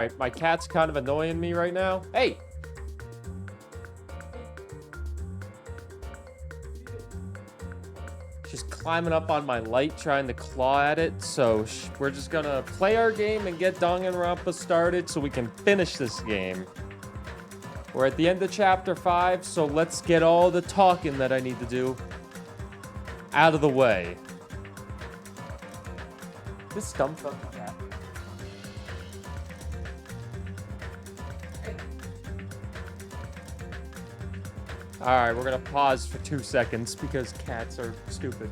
Alright, my cat's kind of annoying me right now. Hey! She's climbing up on my light, trying to claw at it. So we're just gonna play our game and get Danganronpa started so we can finish this game. We're at the end of chapter 5, so let's get all the talking that I need to do out of the way. This dumb fucking cat. Alright, we're gonna pause for 2 seconds because cats are stupid.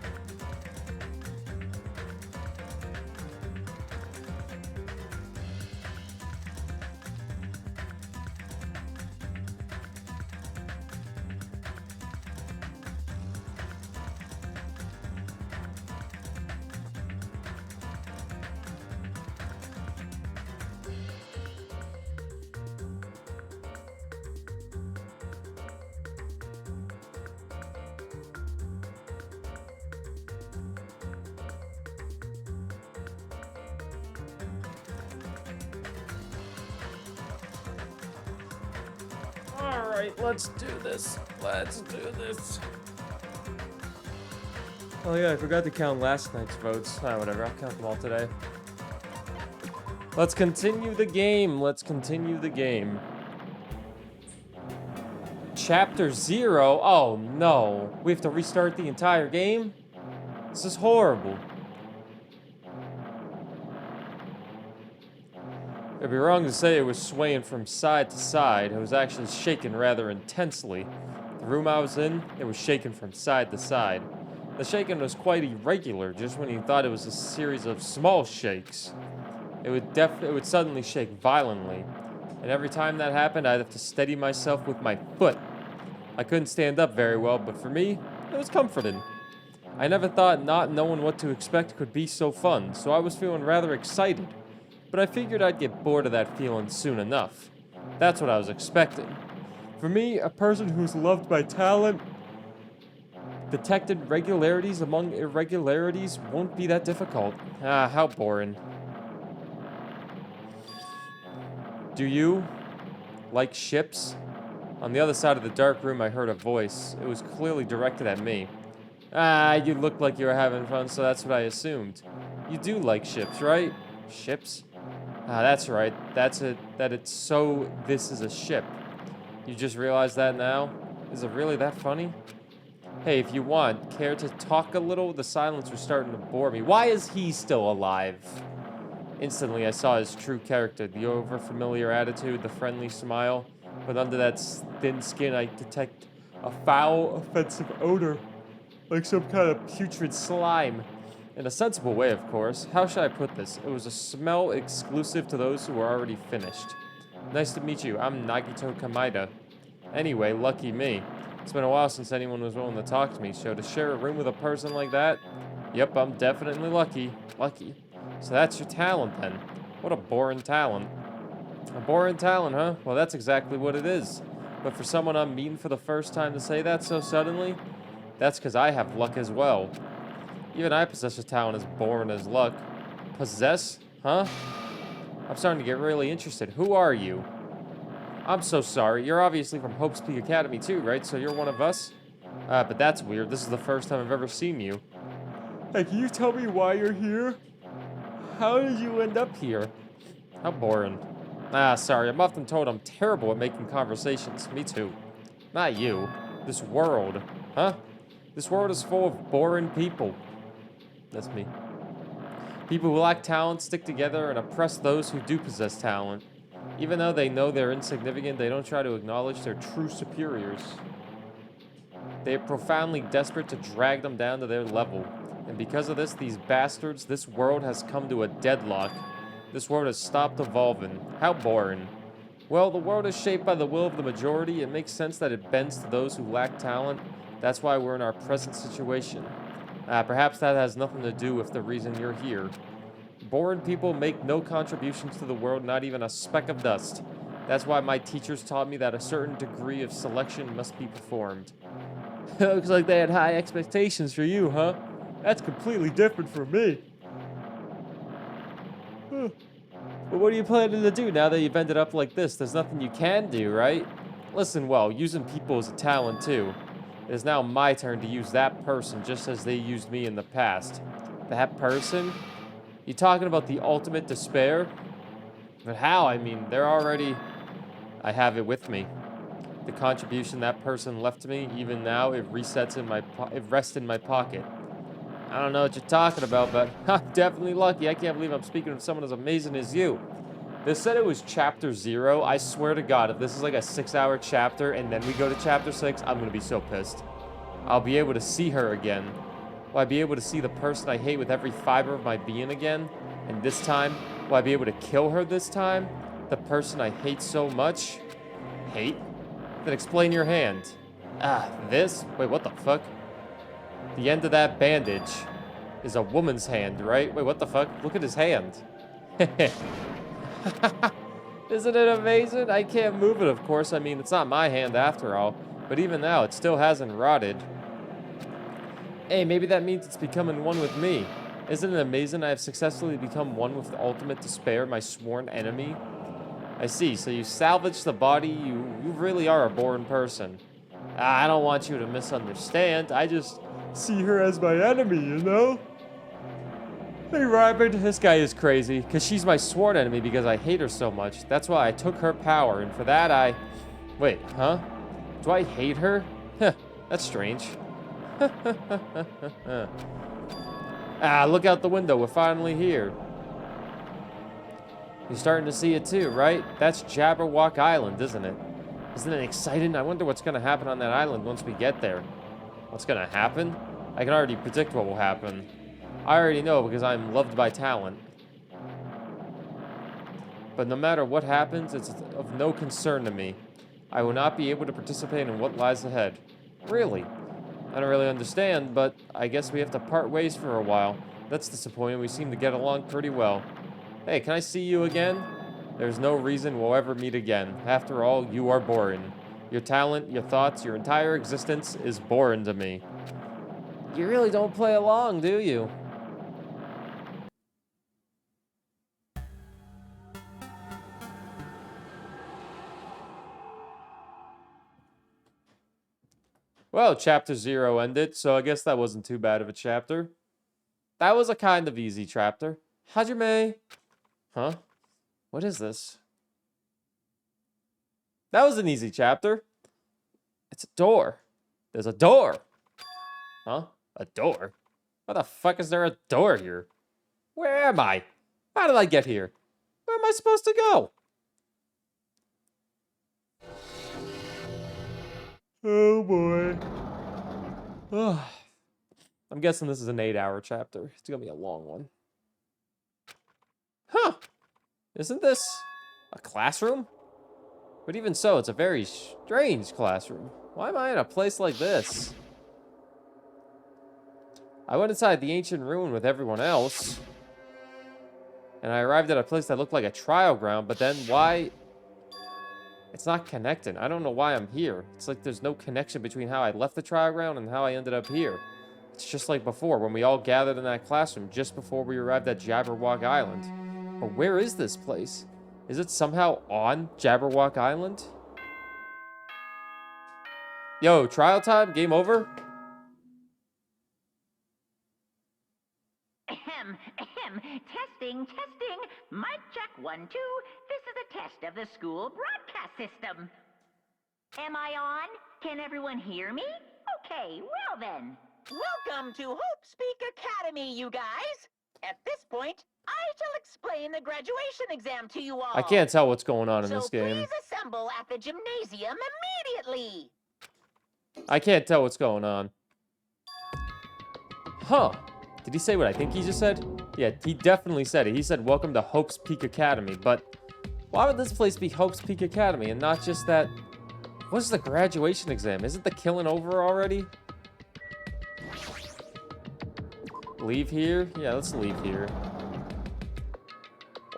Alright, let's do this. Let's do this. Oh yeah, I forgot to count last night's votes. Whatever, I'll count them all today. Let's continue the game. Let's continue the game. Chapter 0? Oh no. We have to restart the entire game? This is horrible. It'd be wrong to say it was swaying from side to side. It was actually shaking rather intensely. The room I was in, it was shaking from side to side. The shaking was quite irregular, just when you thought it was a series of small shakes. It would suddenly shake violently. And every time that happened, I'd have to steady myself with my foot. I couldn't stand up very well, but for me, it was comforting. I never thought not knowing what to expect could be so fun, so I was feeling rather excited. But I figured I'd get bored of that feeling soon enough. That's what I was expecting. For me, a person who's loved by talent, detected regularities among irregularities won't be that difficult. Ah, how boring. Do you like ships? On the other side of the dark room, I heard a voice. It was clearly directed at me. Ah, you looked like you were having fun, so that's what I assumed. You do like ships, right? Ships? Ah, that's right. That's it. This is a ship. You just realized that now? Is it really that funny? Hey, if you want, care to talk a little? The silence was starting to bore me. Why is he still alive? Instantly, I saw his true character, the overfamiliar attitude, the friendly smile. But under that thin skin, I detect a foul, offensive odor, like some kind of putrid slime. In a sensible way, of course. How should I put this? It was a smell exclusive to those who were already finished. Nice to meet you. I'm Nagito Kamaida. Anyway, lucky me. It's been a while since anyone was willing to talk to me, so to share a room with a person like that? Yep, I'm definitely lucky. Lucky. So that's your talent, then. What a boring talent. A boring talent, huh? Well, that's exactly what it is. But for someone I'm meeting for the first time to say that so suddenly, that's because I have luck as well. Even I possess a talent as boring as luck. Possess? Huh? I'm starting to get really interested. Who are you? I'm so sorry. You're obviously from Hope's Peak Academy too, right? So you're one of us? But that's weird. This is the first time I've ever seen you. Hey, can you tell me why you're here? How did you end up here? How boring. Ah, sorry. I'm often told I'm terrible at making conversations. Me too. Not you. This world. Huh? This world is full of boring people. That's me. People who lack talent stick together and oppress those who do possess talent. Even though they know they're insignificant, they don't try to acknowledge their true superiors. They are profoundly desperate to drag them down to their level. And because of this, these bastards, this world has come to a deadlock. This world has stopped evolving. How boring. Well, the world is shaped by the will of the majority. It makes sense that it bends to those who lack talent. That's why we're in our present situation. Perhaps that has nothing to do with the reason you're here. Boring people make no contributions to the world, not even a speck of dust. That's why my teachers taught me that a certain degree of selection must be performed. Looks like they had high expectations for you, huh? That's completely different from me. But what are you planning to do now that you've ended up like this? There's nothing you can do, right? Listen, well, using people is a talent too. It is now my turn to use that person just as they used me in the past. That person? You talking about the ultimate despair? But how? I mean, they're already... I have it with me. The contribution that person left to me, even now, it resets in my it rests in my pocket. I don't know what you're talking about, but I'm definitely lucky. I can't believe I'm speaking of someone as amazing as you. They said it was chapter 0. I swear to God, if this is like a 6-hour chapter and then we go to chapter 6, I'm gonna be so pissed. I'll be able to see her again. Will I be able to see the person I hate with every fiber of my being again? And this time, will I be able to kill her this time? The person I hate so much? Hate? Then explain your hand. Ah, this? Wait, what the fuck? The end of that bandage is a woman's hand, right? Wait, what the fuck? Look at his hand. Isn't it amazing? I can't move it, of course. I mean, it's not my hand after all. But even now, it still hasn't rotted. Hey, maybe that means it's becoming one with me. Isn't it amazing I have successfully become one with the ultimate despair, my sworn enemy? I see, so you salvaged the body. You really are a born person. I don't want you to misunderstand. I just see her as my enemy, you know? Hey, Robert, this guy is crazy, because she's my sworn enemy because I hate her so much. That's why I took her power, and for that I... Wait, huh? Do I hate her? Huh, that's strange. Ah, look out the window. We're finally here. You're starting to see it too, right? That's Jabberwock Island, isn't it? Isn't it exciting? I wonder what's going to happen on that island once we get there. What's going to happen? I can already predict what will happen. I already know because I'm loved by talent. But no matter what happens, it's of no concern to me. I will not be able to participate in what lies ahead. Really? I don't really understand, but I guess we have to part ways for a while. That's disappointing. We seem to get along pretty well. Hey, can I see you again? There's no reason we'll ever meet again. After all, you are boring. Your talent, your thoughts, your entire existence is boring to me. You really don't play along, do you? Well, chapter 0 ended, so I guess that wasn't too bad of a chapter. That was a kind of easy chapter. Hajime. Huh? What is this? That was an easy chapter. It's a door. There's a door. Huh? A door? Why the fuck is there a door here? Where am I? How did I get here? Where am I supposed to go? Oh boy. I'm guessing this is an 8-hour chapter. It's gonna be a long one. Huh. Isn't this a classroom? But even so, it's a very strange classroom. Why am I in a place like this? I went inside the ancient ruin with everyone else. And I arrived at a place that looked like a trial ground, but then why... It's not connecting. I don't know why I'm here. It's like there's no connection between how I left the trial ground and how I ended up here. It's just like before, when we all gathered in that classroom just before we arrived at Jabberwock Island. But where is this place? Is it somehow on Jabberwock Island? Yo, trial time? Game over? Testing. Mic check 1, 2. This is a test of the school broadcast system. Am I on? Can everyone hear me? Okay, well then. Welcome to Hope Speak Academy, you guys. At this point, I shall explain the graduation exam to you all. I can't tell what's going on in this game. So please assemble at the gymnasium immediately. I can't tell what's going on. Huh. Did he say what I think he just said? Yeah, he definitely said it. He said, welcome to Hope's Peak Academy. But why would this place be Hope's Peak Academy and not just that... What's the graduation exam? Isn't the killing over already? Leave here? Yeah, let's leave here.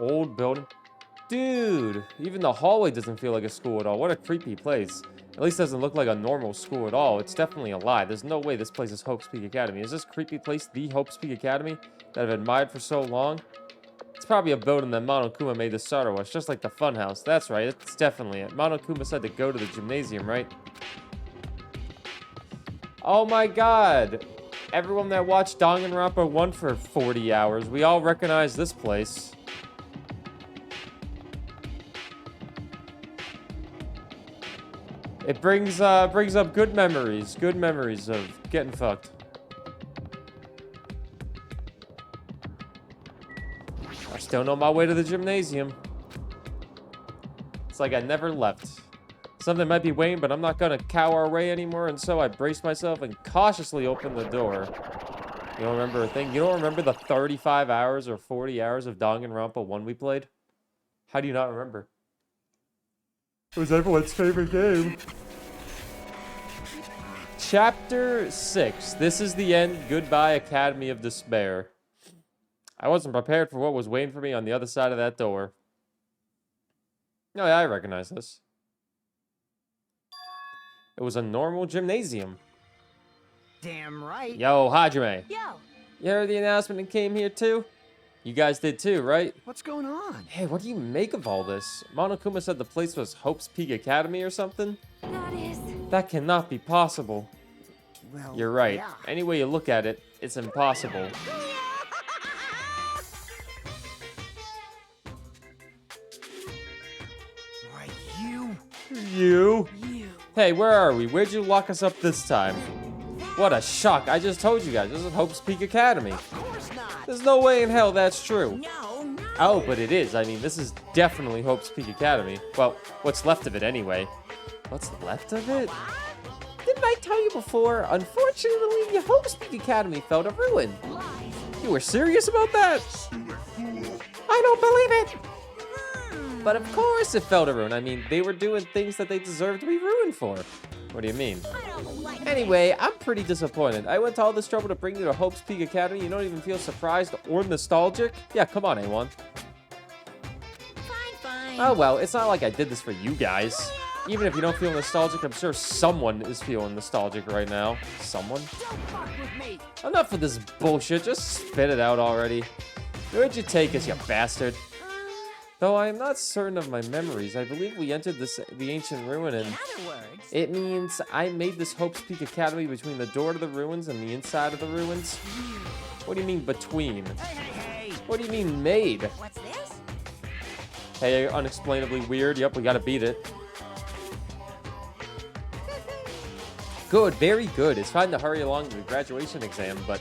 Old building. Dude, even the hallway doesn't feel like a school at all. What a creepy place. At least doesn't look like a normal school at all. It's definitely a lie. There's no way this place is Hope's Peak Academy. Is this creepy place the Hope's Peak Academy that I've admired for so long? It's probably a building that Monokuma made to start us, just like the funhouse. That's right, it's definitely it. Monokuma said to go to the gymnasium, right? Oh my god! Everyone that watched Danganronpa 1 for 40 hours, we all recognize this place. It brings up good memories of getting fucked. I still know my way to the gymnasium. It's like I never left. Something might be waiting, but I'm not gonna cower away anymore, and so I brace myself and cautiously open the door. You don't remember a thing? You don't remember the 35 hours or 40 hours of Danganronpa 1 we played? How do you not remember? It was everyone's favorite game. Chapter 6. This is the end. Goodbye, Academy of Despair. I wasn't prepared for what was waiting for me on the other side of that door. Oh yeah, I recognize this. It was a normal gymnasium. Damn right. Yo, Hajime. Yo. You heard the announcement and came here too? You guys did too, right? What's going on? Hey, what do you make of all this? Monokuma said the place was Hope's Peak Academy or something? That cannot be possible. Well, You're right. yeah. Any way you look at it, it's impossible. Why, you. You? Hey, where are we? Where'd you lock us up this time? What a shock. I just told you guys, this is Hope's Peak Academy. Of course not. There's no way in hell that's true. No. Oh, but it is. I mean, this is definitely Hope's Peak Academy. Well, what's left of it anyway. What's left of it? Didn't I tell you before? Unfortunately, Hope's Peak Academy fell to ruin. You were serious about that? I don't believe it. But of course it fell to ruin. I mean, they were doing things that they deserved to be ruined for. What do you mean? Anyway, I'm pretty disappointed. I went to all this trouble to bring you to Hope's Peak Academy. You don't even feel surprised or nostalgic? Yeah, come on, A1. Fine. Oh well, it's not like I did this for you guys. Even if you don't feel nostalgic, I'm sure someone is feeling nostalgic right now. Someone? Don't fuck with me. Enough of this bullshit. Just spit it out already. Where'd you take us, you bastard? Though I am not certain of my memories, I believe we entered the ancient ruin and... In other words, It means I made this Hope's Peak Academy between the door to the ruins and the inside of the ruins? What do you mean between? Hey. What do you mean made? what's this? Hey, unexplainably weird. Yep, we gotta beat it. Good, very good. It's fine to hurry along to the graduation exam, but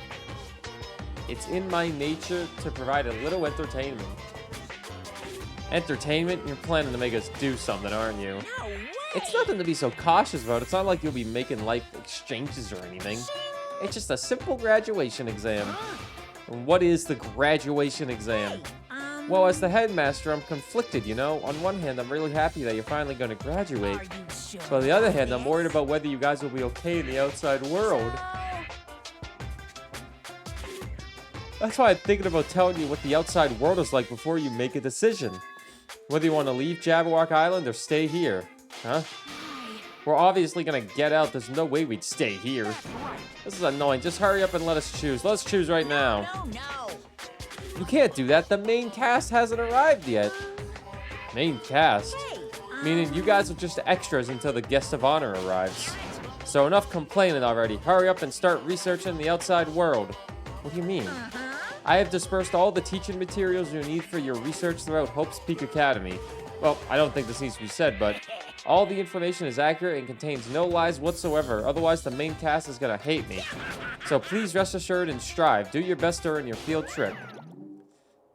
it's in my nature to provide a little entertainment. Entertainment? You're planning to make us do something, aren't you? No way. It's nothing to be so cautious about. It's not like you'll be making life exchanges or anything. It's just a simple graduation exam. And what is the graduation exam? Well, as the headmaster, I'm conflicted, you know? On one hand, I'm really happy that you're finally going to graduate. Are you sure? But on the other hand, I'm worried about whether you guys will be okay in the outside world. That's why I'm thinking about telling you what the outside world is like before you make a decision. Whether you want to leave Jabberwock Island or stay here. Huh? We're obviously gonna get out. There's no way we'd stay here. This is annoying. Just hurry up and let us choose. Let's choose right now. No. You can't do that. The main cast hasn't arrived yet. Main cast? Hey, Meaning you guys are just extras until the guest of honor arrives. So enough complaining already. Hurry up and start researching the outside world. What do you mean? I have dispersed all the teaching materials you need for your research throughout Hope's Peak Academy. Well, I don't think this needs to be said, but all the information is accurate and contains no lies whatsoever. Otherwise, the main cast is gonna hate me. So please rest assured and strive. Do your best during your field trip.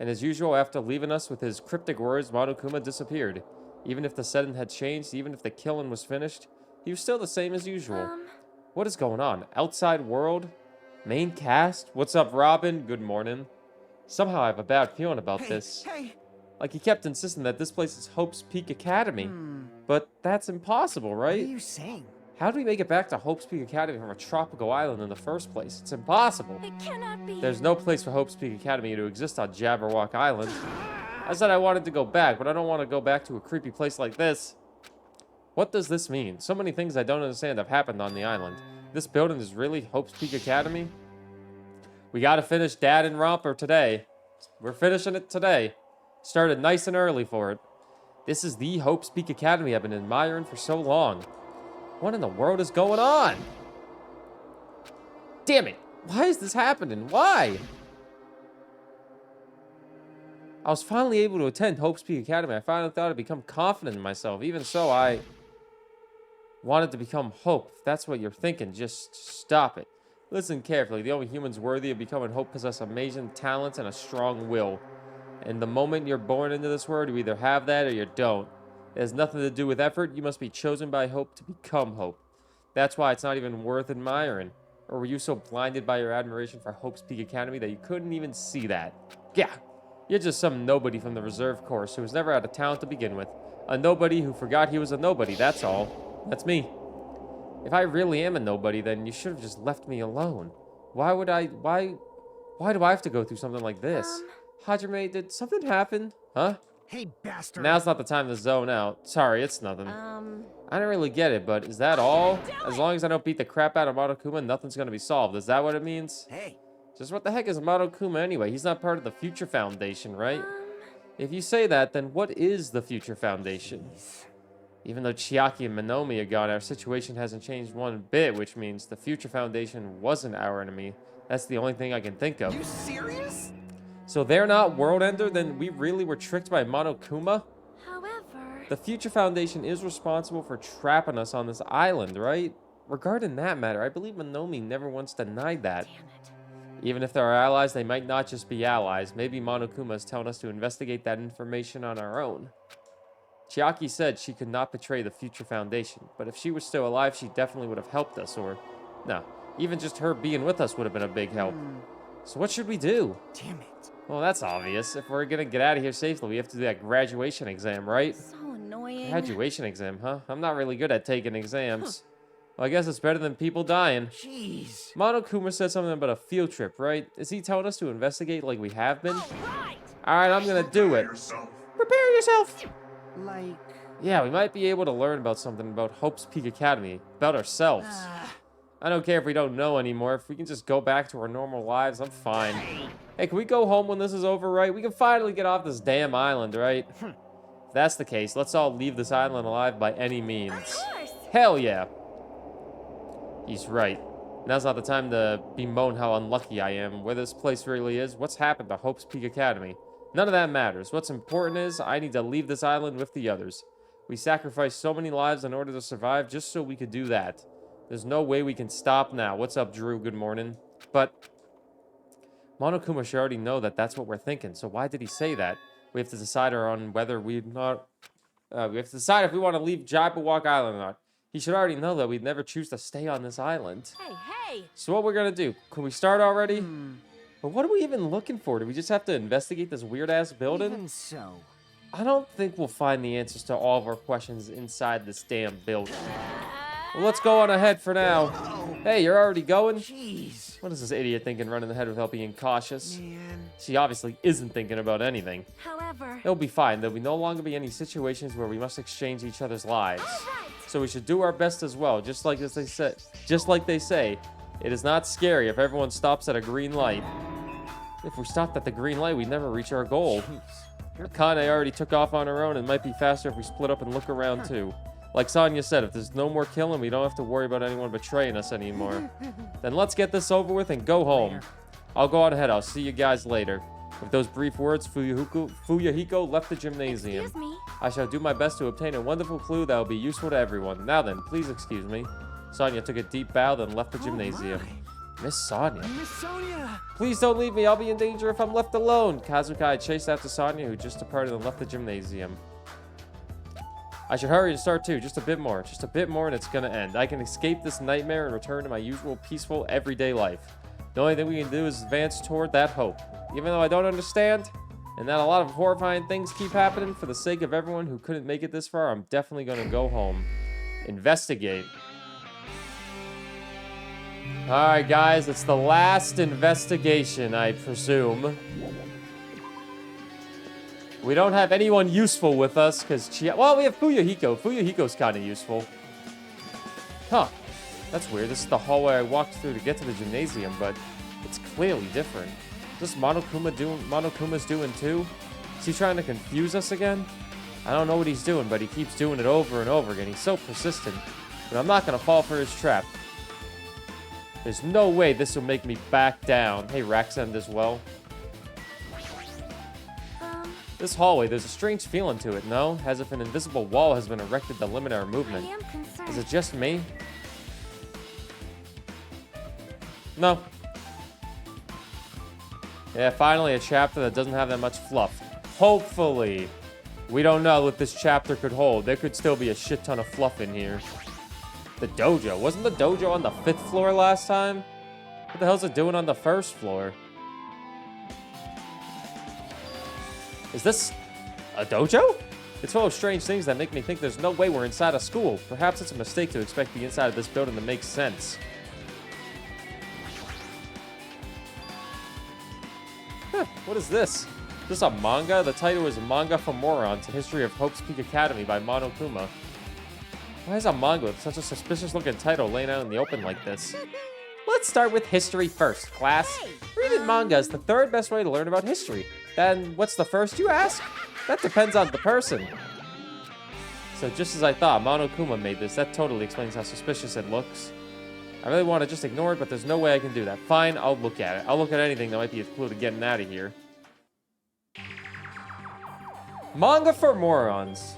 And as usual, after leaving us with his cryptic words, Monokuma disappeared. Even if the setting had changed, even if the killing was finished, he was still the same as usual. What is going on? Outside world? Main cast? What's up, Robin? Good morning. Somehow I have a bad feeling about this. Hey. Like, he kept insisting that this place is Hope's Peak Academy. But that's impossible, What right? are you saying? How do we make it back to Hope's Peak Academy from a tropical island in the first place? It's impossible. It cannot be. There's no place for Hope's Peak Academy to exist on Jabberwock Island. I said I wanted to go back, but I don't want to go back to a creepy place like this. What does this mean? So many things I don't understand have happened on the island. This building is really Hope's Peak Academy? We gotta finish Dad and Romper today. We're finishing it today. Started nice and early for it. This is the Hope's Peak Academy I've been admiring for so long. What in the world is going on? Damn it. Why is this happening? Why? I was finally able to attend Hope's Peak Academy. I finally thought I'd become confident in myself. Even so, I wanted to become Hope. If that's what you're thinking, just stop it. Listen carefully. The only humans worthy of becoming Hope possess amazing talents and a strong will. And the moment you're born into this world, you either have that or you don't. It has nothing to do with effort. You must be chosen by Hope to become Hope. That's why it's not even worth admiring. Or were you so blinded by your admiration for Hope's Peak Academy that you couldn't even see that? Yeah, you're just some nobody from the reserve course who was never had a talent to begin with. A nobody who forgot he was a nobody, that's all. That's me. If I really am a nobody, then you should have just left me alone. Why do I have to go through something like this? Hajime, did something happen? Huh? Hey, bastard. Now's not the time to zone out. Sorry, it's nothing. I don't really get it, but is that all? As long as I don't beat the crap out of Monokuma, nothing's gonna be solved. Is that what it means? Hey. Just what the heck is Monokuma anyway? He's not part of the Future Foundation, right? If you say that, then what is the Future Foundation? Even though Chiaki and Minomi are gone, our situation hasn't changed one bit, which means the Future Foundation wasn't our enemy. That's the only thing I can think of. You serious? So they're not World Ender? Then we really were tricked by Monokuma? However, The Future Foundation is responsible for trapping us on this island, right? Regarding that matter, I believe Minomi never once denied that. damn it. Even if they're allies, they might not just be allies. Maybe Monokuma is telling us to investigate that information on our own. Chiaki said she could not betray the Future Foundation, but if she was still alive, she definitely would have helped us, or... No, even just her being with us would have been a big help. So what should we do? Damn it. Well, that's obvious. If we're gonna get out of here safely, we have to do that graduation exam, right? So annoying. Graduation exam, huh? I'm not really good at taking exams. Well, I guess it's better than people dying. Jeez. Monokuma said something about a field trip, right? Is he telling us to investigate like we have been? Right. Alright, I'm gonna do it. Prepare yourself! Like... Yeah, we might be able to learn about something about Hope's Peak Academy. About ourselves. I don't care if we don't know anymore. If we can just go back to our normal lives, I'm fine. Hey, can we go home when this is over, right? We can finally get off this damn island, right? If that's the case, let's all leave this island alive by any means. Of course. Hell yeah. He's right. Now's not the time to bemoan how unlucky I am. Where this place really is, what's happened to Hope's Peak Academy? None of that matters. What's important is I need to leave this island with the others. We sacrificed so many lives in order to survive just so we could do that. There's no way we can stop now. What's up, Drew? Good morning. But Monokuma should already know that that's what we're thinking. So why did he say that? We have to decide on whether we have to decide if we want to leave Jibawak Island or not. He should already know that we'd never choose to stay on this island. Hey, hey. So what we're gonna do? Can we start already? But what are we even looking for? Do we just have to investigate this weird-ass building? Even so. I don't think we'll find the answers to all of our questions inside this damn building. Well, let's go on ahead for now. Hey, you're already going? Jeez. What is this idiot thinking running ahead without being cautious? Man. She obviously isn't thinking about anything. However, It'll be fine. There'll be no longer be any situations where we must exchange each other's lives. right. So we should do our best as well, just like they say. It is not scary if everyone stops at a green light. If we stopped at the green light, we'd never reach our goal. Akane already took off on her own. It might be faster if we split up and look around too. Like Sonya said, if there's no more killing, we don't have to worry about anyone betraying us anymore. Then let's get this over with and go home. I'll go on ahead. I'll see you guys later. With those brief words, Fuyuhiko left the gymnasium. Excuse me. I shall do my best to obtain a wonderful clue that will be useful to everyone. Now then, please excuse me. Sonya took a deep bow, then left the gymnasium. Miss Sonya. Miss Sonia. Please don't leave me. I'll be in danger if I'm left alone. Kazukai chased after Sonya, who just departed and left the gymnasium. I should hurry and start too. Just a bit more. Just a bit more and it's gonna end. I can escape this nightmare and return to my usual peaceful everyday life. The only thing we can do is advance toward that hope. Even though I don't understand, and that a lot of horrifying things keep happening, for the sake of everyone who couldn't make it this far, I'm definitely gonna go home. Investigate. Alright guys, it's the last investigation, I presume. We don't have anyone useful with us, because well, we have Fuyuhiko. Fuyuhiko's kind of useful. Huh. That's weird. This is the hallway I walked through to get to the gymnasium, but it's clearly different. Is this Monokuma's doing too? Is he trying to confuse us again? I don't know what he's doing, but he keeps doing it over and over again. He's so persistent. But I'm not going to fall for his trap. There's no way this will make me back down. Hey, Raxend as well. This hallway, there's a strange feeling to it, no? As if an invisible wall has been erected to limit our movement. I am concerned. Is it just me? No. Yeah, finally a chapter that doesn't have that much fluff. Hopefully. We don't know what this chapter could hold. There could still be a shit ton of fluff in here. The dojo. Wasn't the dojo on the 5th floor last time? What the hell's it doing on the 1st floor? Is this a dojo? It's full of strange things that make me think there's no way we're inside a school. Perhaps it's a mistake to expect the inside of this building to make sense. Huh, what is this? Is this a manga? The title is Manga for Morons, A History of Hope's Peak Academy by Monokuma. Why is a manga with such a suspicious-looking title laying out in the open like this? Let's start with history first, class. Reading manga is the 3rd best way to learn about history. Then, what's the first, you ask? That depends on the person. So just as I thought, Monokuma made this. That totally explains how suspicious it looks. I really want to just ignore it, but there's no way I can do that. Fine, I'll look at it. I'll look at anything that might be a clue to getting out of here. Manga for Morons.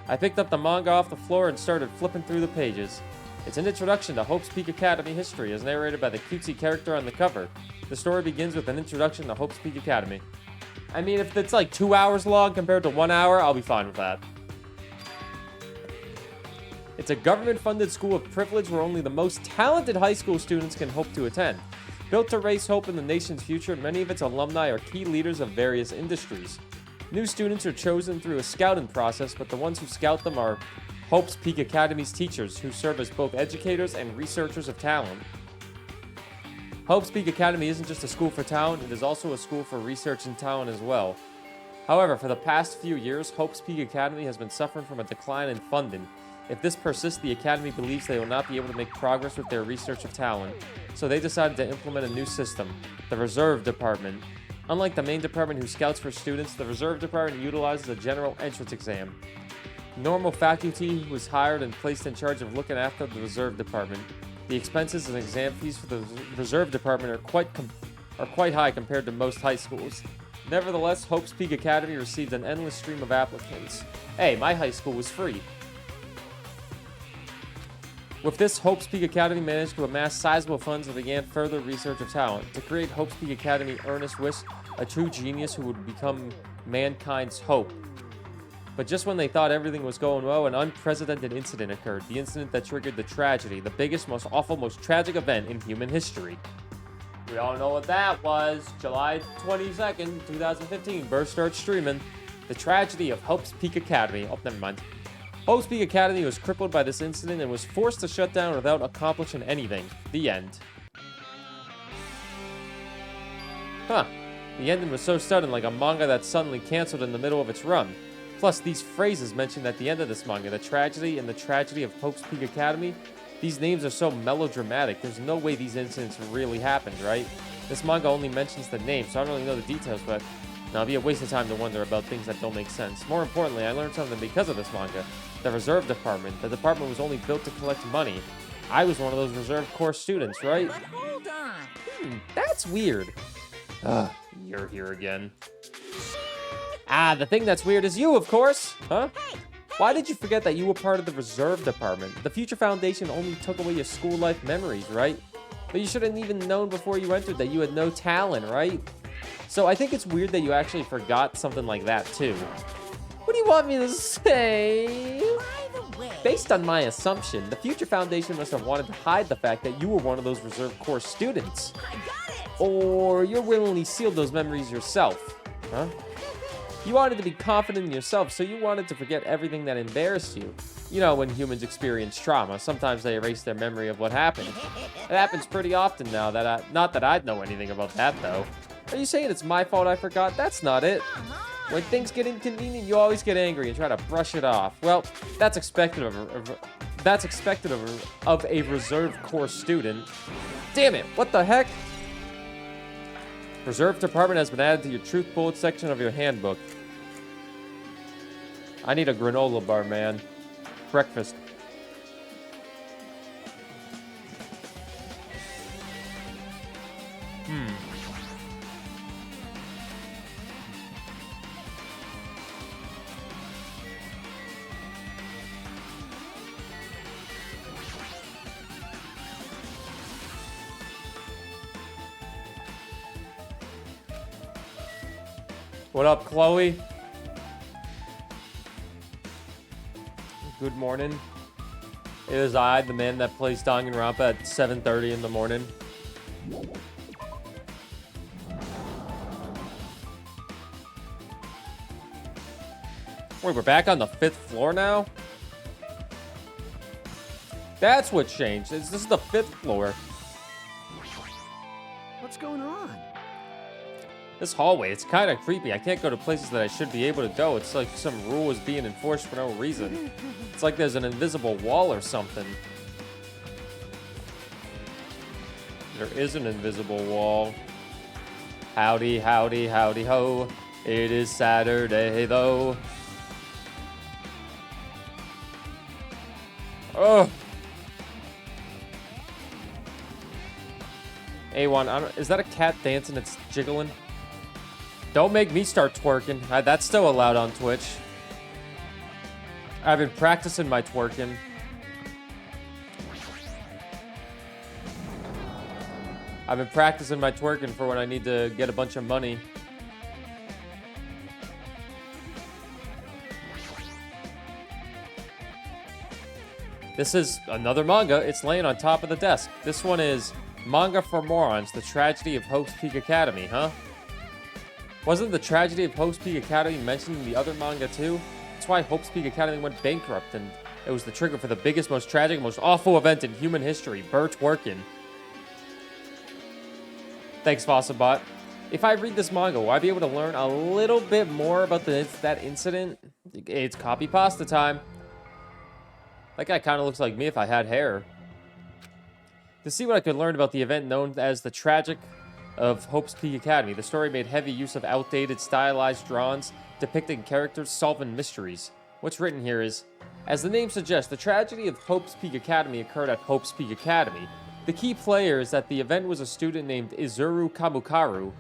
I picked up the manga off the floor and started flipping through the pages. It's an introduction to Hope's Peak Academy history, as narrated by the cutesy character on the cover. The story begins with an introduction to Hope's Peak Academy. I mean, if it's like 2 hours long compared to 1 hour, I'll be fine with that. It's a government-funded school of privilege where only the most talented high school students can hope to attend. Built to raise hope in the nation's future, many of its alumni are key leaders of various industries. New students are chosen through a scouting process, but the ones who scout them are Hope's Peak Academy's teachers, who serve as both educators and researchers of talent. Hope's Peak Academy isn't just a school for talent, it is also a school for research and talent as well. However, for the past few years, Hope's Peak Academy has been suffering from a decline in funding. If this persists, the Academy believes they will not be able to make progress with their research of talent, so they decided to implement a new system, the Reserve Department. Unlike the main department who scouts for students, the Reserve Department utilizes a general entrance exam. Normal faculty who is hired and placed in charge of looking after the Reserve Department. The expenses and exam fees for the Reserve Department are quite high compared to most high schools. Nevertheless, Hope's Peak Academy received an endless stream of applicants. Hey, my high school was free. With this, Hope's Peak Academy managed to amass sizable funds and began further research of talent. To create Hope's Peak Academy, Ernest wished a true genius who would become mankind's hope. But just when they thought everything was going well, an unprecedented incident occurred. The incident that triggered the tragedy, the biggest, most awful, most tragic event in human history. We all know what that was. July 22nd, 2015. Burr starts streaming. The tragedy of Hope's Peak Academy. Oh, never mind. Hope's Peak Academy was crippled by this incident and was forced to shut down without accomplishing anything. The end. Huh. The ending was so sudden, like a manga that's suddenly canceled in the middle of its run. Plus, these phrases mentioned at the end of this manga, the tragedy and the tragedy of Hope's Peak Academy, these names are so melodramatic. There's no way these incidents really happened, right? This manga only mentions the name, so I don't really know the details, but now it'd be a waste of time to wonder about things that don't make sense. More importantly, I learned something because of this manga. The Reserve Department. The department was only built to collect money. I was one of those Reserve Corps students, right? But hold on. That's weird. You're here again. The thing that's weird is you, of course. Huh? Why did you forget that you were part of the Reserve Department? The Future Foundation only took away your school life memories, right? But you should have even known before you entered that you had no talent, right? So I think it's weird that you actually forgot something like that, too. What do you want me to say? By the way, Based on my assumption, the Future Foundation must have wanted to hide the fact that you were one of those Reserve Corps students. I got it. Or you willingly sealed those memories yourself. Huh? You wanted to be confident in yourself, so you wanted to forget everything that embarrassed you. You know, when humans experience trauma, sometimes they erase their memory of what happened. It happens pretty often now that not that I'd know anything about that, though. Are you saying it's my fault I forgot? That's not it. When things get inconvenient, you always get angry and try to brush it off. Well, that's expected of a Reserve Corps student. Damn it, what the heck? Reserve department has been added to your truth bullet section of your handbook. I need a granola bar, man. Breakfast. What up, Chloe? Good morning. It is I, the man that plays Danganronpa at 7:30 in the morning. Wait, we're back on the 5th floor now? That's what changed. This is the 5th floor. What's going on? This hallway, it's kind of creepy. I can't go to places that I should be able to go. It's like some rule is being enforced for no reason. It's like there's an invisible wall or something. There is an invisible wall. Howdy, howdy, howdy ho. It is Saturday though. Oh. A1, is that a cat dancing? It's jiggling? Don't make me start twerking. That's still allowed on Twitch. I've been practicing my twerking. I've been practicing my twerking for when I need to get a bunch of money. This is another manga. It's laying on top of the desk. This one is Manga for Morons, The Tragedy of Hope's Peak Academy, huh? Wasn't the tragedy of Hope's Peak Academy mentioned in the other manga too? That's why Hope's Peak Academy went bankrupt, and it was the trigger for the biggest, most tragic, most awful event in human history, Burr twerking. Thanks, Vossabot. If I read this manga, will I be able to learn a little bit more about that incident? It's copy pasta time. That guy kind of looks like me if I had hair. To see what I could learn about the event known as the Tragic of Hope's Peak Academy, the story made heavy use of outdated stylized drawings depicting characters solving mysteries. What's written here is, as the name suggests, the tragedy of Hope's Peak Academy occurred at Hope's Peak Academy. The key player is that the event was a student named Izuru Kabukaru.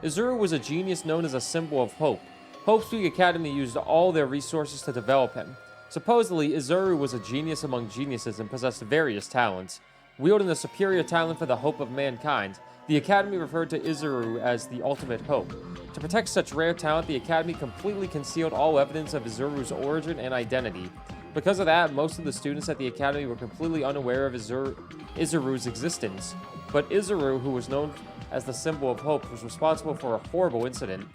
Izuru was a genius known as a symbol of hope. Hope's Peak Academy used all their resources to develop him. Supposedly, Izuru was a genius among geniuses and possessed various talents. Wielding a superior talent for the hope of mankind, the Academy referred to Izuru as the ultimate hope. To protect such rare talent, the Academy completely concealed all evidence of Izuru's origin and identity. Because of that, most of the students at the Academy were completely unaware of Izuru's existence. But Izuru, who was known as the symbol of hope, was responsible for a horrible incident.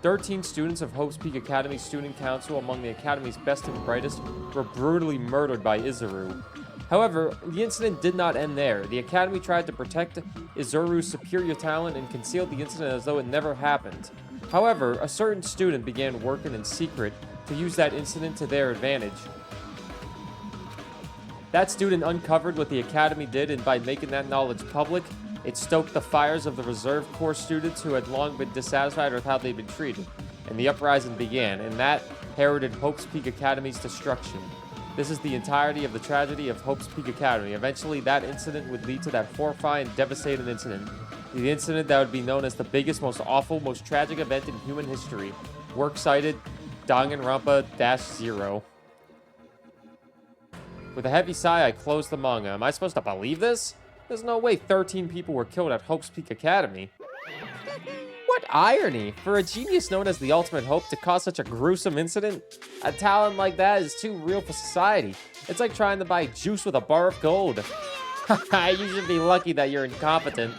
13 students of Hope's Peak Academy Student Council, among the Academy's best and brightest, were brutally murdered by Izuru. However, the incident did not end there. The Academy tried to protect Izuru's superior talent and concealed the incident as though it never happened. However, a certain student began working in secret to use that incident to their advantage. That student uncovered what the Academy did, and by making that knowledge public, it stoked the fires of the Reserve Corps students who had long been dissatisfied with how they'd been treated. And the uprising began, and that heralded Hope's Peak Academy's destruction. This is the entirety of the tragedy of Hope's Peak Academy. Eventually, that incident would lead to that horrifying, devastating incident. The incident that would be known as the biggest, most awful, most tragic event in human history. Works cited, Danganronpa-0. With a heavy sigh, I closed the manga. Am I supposed to believe this? There's no way 13 people were killed at Hope's Peak Academy. What irony! For a genius known as the Ultimate Hope to cause such a gruesome incident? A talent like that is too real for society. It's like trying to buy juice with a bar of gold. You should be lucky that you're incompetent.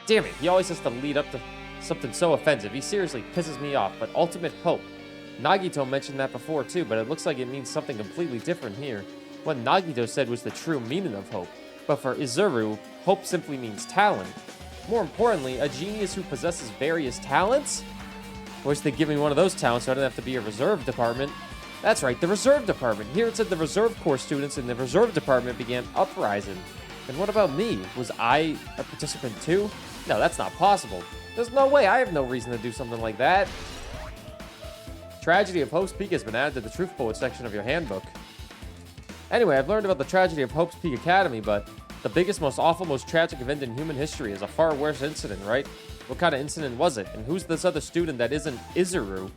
Damn it, he always has to lead up to something so offensive. He seriously pisses me off, but Ultimate Hope. Nagito mentioned that before too, but it looks like it means something completely different here. What Nagito said was the true meaning of hope. But for Izuru, hope simply means talent. More importantly, a genius who possesses various talents? Wish they'd give me one of those talents so I didn't have to be a reserve department. That's right, the reserve department. Here it said the Reserve Corps students in the reserve department began uprising. And what about me? Was I a participant too? No, that's not possible. There's no way. I have no reason to do something like that. Tragedy of Hope's Peak has been added to the Truth Bullet section of your handbook. Anyway, I've learned about the tragedy of Hope's Peak Academy, but the biggest, most awful, most tragic event in human history is a far worse incident, right? What kind of incident was it? And who's this other student that isn't Izuru?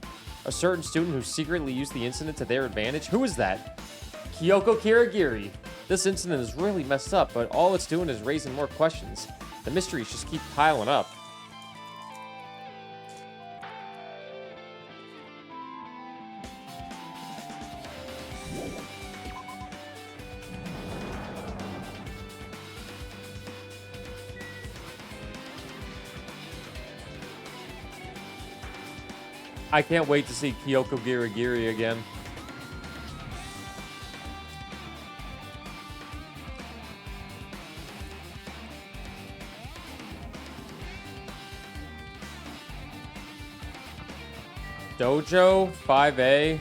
A certain student who secretly used the incident to their advantage? Who is that? Kyoko Kirigiri. This incident is really messed up, but all it's doing is raising more questions. The mysteries just keep piling up. I can't wait to see Kyoko Kirigiri again. Dojo 5A. I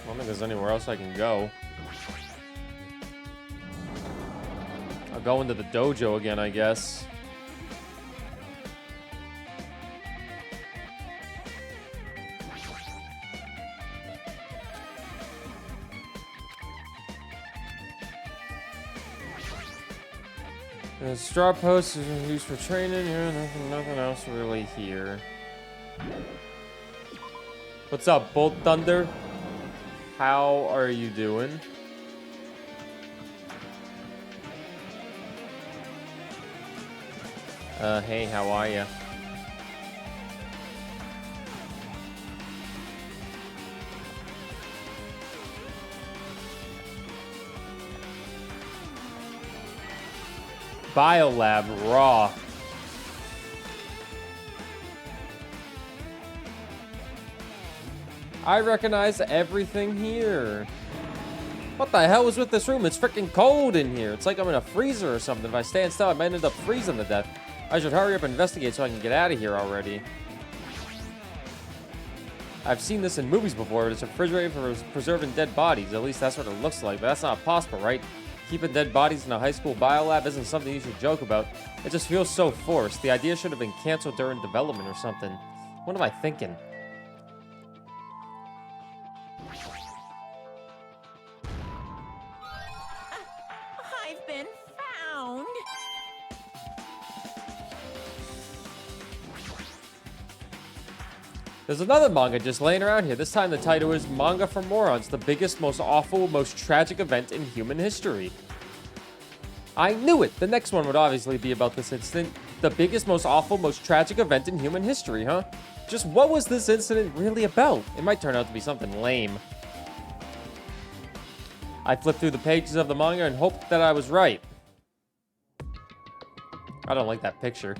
don't think there's anywhere else I can go. I'll go into the dojo again, I guess. The straw post is used for training here. Nothing else really here. What's up, Bolt Thunder? How are you doing? Hey, how are ya? Biolab Raw. I recognize everything here. What the hell is with this room? It's freaking cold in here. It's like I'm in a freezer or something. If I stand still, I might end up freezing to death. I should hurry up and investigate so I can get out of here already. I've seen this in movies before, but it's a refrigerator for preserving dead bodies. At least that's what it looks like, but that's not possible, right? Keeping dead bodies in a high school biolab isn't something you should joke about. It just feels so forced. The idea should have been canceled during development or something. What am I thinking? I've been found. There's another manga just laying around here. This time the title is Manga for Morons, the biggest, most awful, most tragic event in human history. I knew it! The next one would obviously be about this incident. The biggest, most awful, most tragic event in human history, huh? Just what was this incident really about? It might turn out to be something lame. I flipped through the pages of the manga and hoped that I was right. I don't like that picture.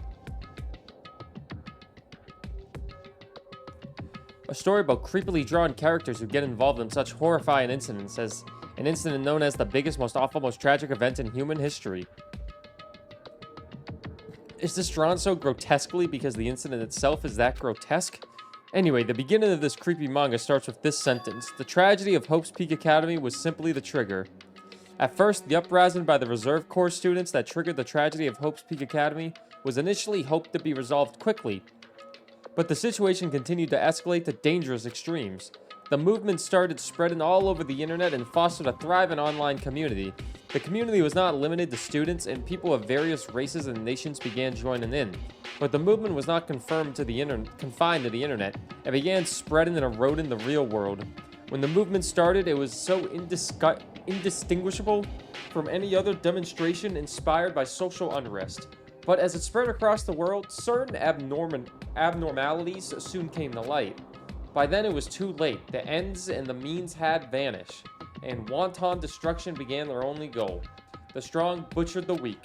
A story about creepily drawn characters who get involved in such horrifying incidents as an incident known as the biggest, most awful, most tragic event in human history. Is this drawn so grotesquely because the incident itself is that grotesque? Anyway, the beginning of this creepy manga starts with this sentence. The tragedy of Hope's Peak Academy was simply the trigger. At first, the uprising by the Reserve Corps students that triggered the tragedy of Hope's Peak Academy was initially hoped to be resolved quickly. But the situation continued to escalate to dangerous extremes. The movement started spreading all over the internet and fostered a thriving online community. The community was not limited to students, and people of various races and nations began joining in. But the movement was not confined to the internet. It began spreading and eroding the real world. When the movement started, it was so indistinguishable from any other demonstration inspired by social unrest. But as it spread across the world, certain abnormalities soon came to light. By then it was too late. The ends and the means had vanished, and wanton destruction began their only goal. The strong butchered the weak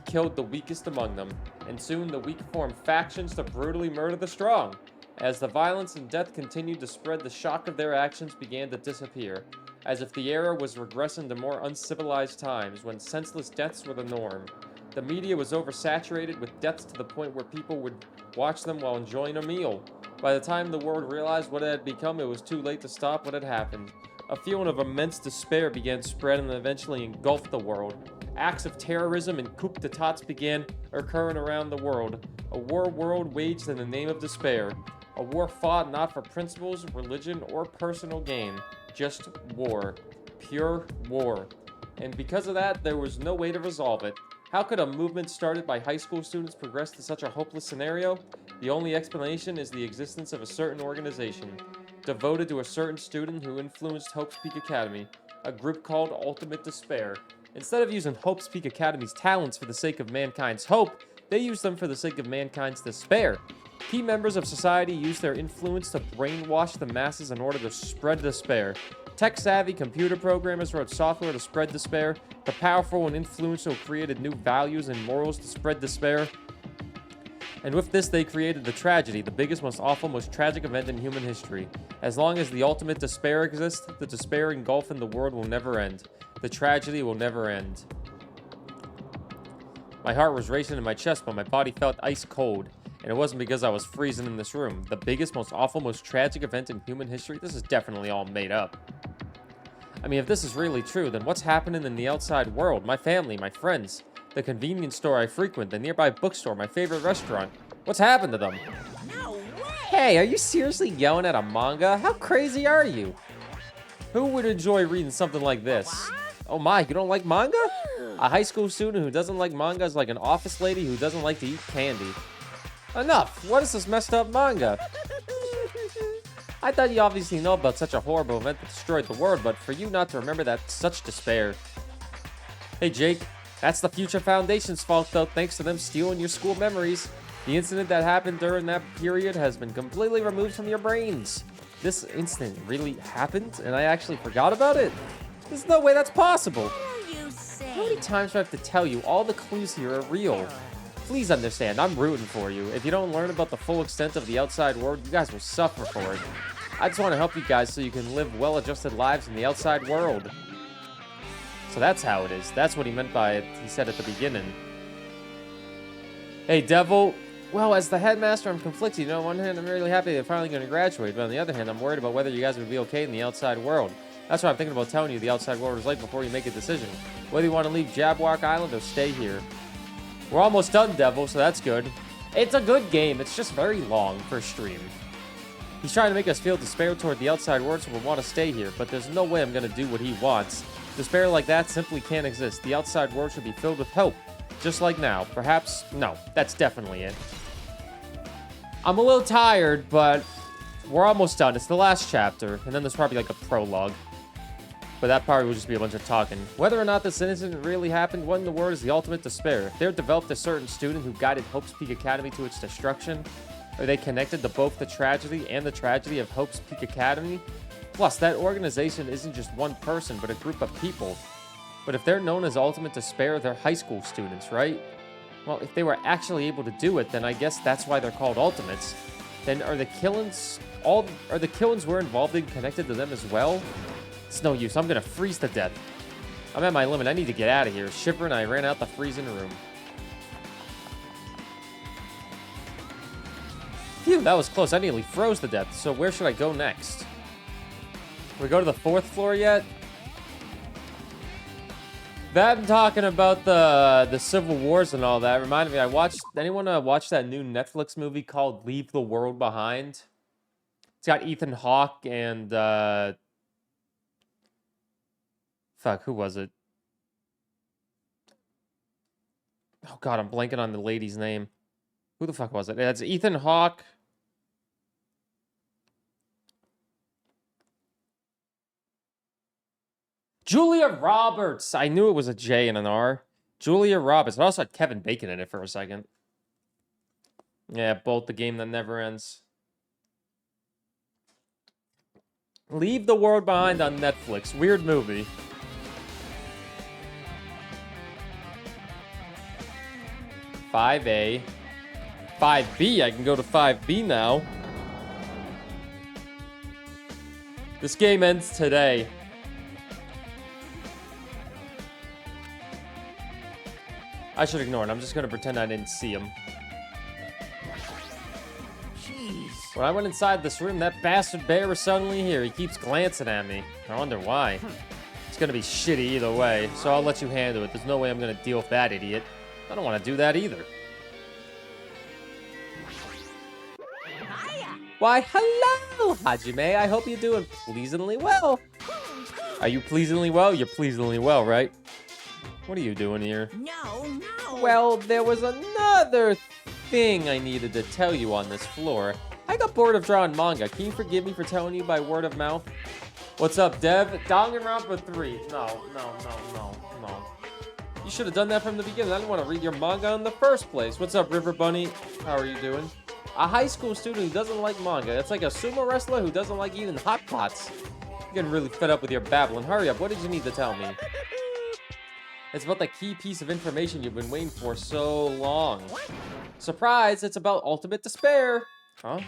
killed the weakest among them, and soon the weak formed factions to brutally murder the strong. As the violence and death continued to spread, the shock of their actions began to disappear, as if the era was regressing to more uncivilized times when senseless deaths were the norm. The media was oversaturated with deaths to the point where people would watch them while enjoying a meal. By the time the world realized what it had become, it was too late to stop what had happened. A feeling of immense despair began spreading and eventually engulfed the world. Acts of terrorism and coup d'etats began occurring around the world. A world waged in the name of despair. A war fought not for principles, religion, or personal gain. Just war. Pure war. And because of that, there was no way to resolve it. How could a movement started by high school students progress to such a hopeless scenario? The only explanation is the existence of a certain organization, devoted to a certain student who influenced Hope's Peak Academy, a group called Ultimate Despair. Instead of using Hope's Peak Academy's talents for the sake of mankind's hope, they used them for the sake of mankind's despair. Key members of society used their influence to brainwash the masses in order to spread despair. Tech-savvy computer programmers wrote software to spread despair. The powerful and influential created new values and morals to spread despair. And with this, they created the tragedy, the biggest, most awful, most tragic event in human history. As long as the ultimate despair exists, the despair engulfing the world will never end. The tragedy will never end. My heart was racing in my chest, but my body felt ice cold. And it wasn't because I was freezing in this room. The biggest, most awful, most tragic event in human history? This is definitely all made up. I mean, if this is really true, then what's happening in the outside world? My family, my friends, the convenience store I frequent, the nearby bookstore, my favorite restaurant. What's happened to them? No way! Hey, are you seriously yelling at a manga? How crazy are you? Who would enjoy reading something like this? Oh my, you don't like manga? A high school student who doesn't like manga is like an office lady who doesn't like to eat candy. Enough! What is this messed up manga? I thought you obviously know about such a horrible event that destroyed the world, but for you not to remember that, such despair. Hey Jake, that's the Future Foundation's fault though, thanks to them stealing your school memories. The incident that happened during that period has been completely removed from your brains. This incident really happened, and I actually forgot about it? There's no way that's possible. What are you saying? How many times do I have to tell you all the clues here are real? Please understand, I'm rooting for you. If you don't learn about the full extent of the outside world, you guys will suffer for it. I just want to help you guys so you can live well-adjusted lives in the outside world. So that's how it is. That's what he meant by it, he said at the beginning. Hey, Devil. Well, as the headmaster, I'm conflicted. You know, on one hand, I'm really happy they're finally going to graduate, but on the other hand, I'm worried about whether you guys would be okay in the outside world. That's why I'm thinking about telling you the outside world is like before you make a decision. Whether you want to leave Jabwalk Island or stay here. We're almost done, Devil, so that's good. It's a good game. It's just very long for a stream. He's trying to make us feel despair toward the outside world, so we'll want to stay here, but there's no way I'm going to do what he wants. Despair like that simply can't exist. The outside world should be filled with hope. Just like now. Perhaps... No, that's definitely it. I'm a little tired, but we're almost done. It's the last chapter, and then there's probably like a prologue. But that part will just be a bunch of talking. Whether or not this incident really happened, what in the world is the ultimate despair? If they've developed a certain student who guided Hope's Peak Academy to its destruction, are they connected to both the tragedy and the tragedy of Hope's Peak Academy? Plus, that organization isn't just one person, but a group of people. But if they're known as Ultimate Despair, they're high school students, right? Well, if they were actually able to do it, then I guess that's why they're called Ultimates. Then are the killings we're involved in connected to them as well? It's no use. I'm gonna freeze to death. I'm at my limit. I need to get out of here. Shivering, I ran out the freezing room. Phew, that was close. I nearly froze to death. So where should I go next? We go to the 4th floor yet? That talking about the Civil Wars and all that reminded me. Anyone watch that new Netflix movie called Leave the World Behind? It's got Ethan Hawke and fuck, who was it? Oh god, I'm blanking on the lady's name. Who the fuck was it? It's Ethan Hawke. Julia Roberts. I knew it was a J and an R. Julia Roberts. It also had Kevin Bacon in it for a second. Yeah, Bolt, the game that never ends. Leave the World Behind on Netflix. Weird movie. $5A. 5B. I can go to 5B now. This game ends today. I should ignore it. I'm just going to pretend I didn't see him. Jeez. When I went inside this room, that bastard bear was suddenly here. He keeps glancing at me. I wonder why. It's gonna be shitty either way, so I'll let you handle it. There's no way I'm gonna deal with that idiot. I don't want to do that either. Why, hello, Hajime. I hope you're doing pleasantly well. Are you pleasantly well? You're pleasantly well, right? What are you doing here? No. Well, there was another thing I needed to tell you on this floor. I got bored of drawing manga. Can you forgive me for telling you by word of mouth? What's up, Dev? Danganronpa 3. No. You should have done that from the beginning. I didn't want to read your manga in the first place. What's up, River Bunny? How are you doing? A high school student who doesn't like manga. It's like a sumo wrestler who doesn't like eating hot pots. I'm getting really fed up with your babbling. Hurry up. What did you need to tell me? It's about the key piece of information you've been waiting for so long. Surprise! It's about ultimate despair. Huh?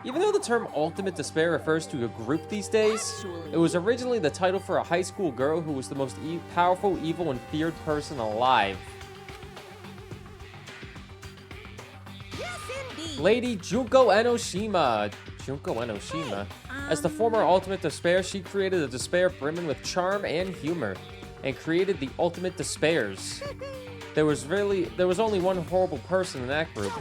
Even though the term ultimate despair refers to a group these days, it was originally the title for a high school girl who was the most powerful, evil, and feared person alive. Yes, indeed. Lady Junko Enoshima. Junko Enoshima. As the former ultimate despair, she created a despair brimming with charm and humor, and created the ultimate despairs. There was only one horrible person in that group.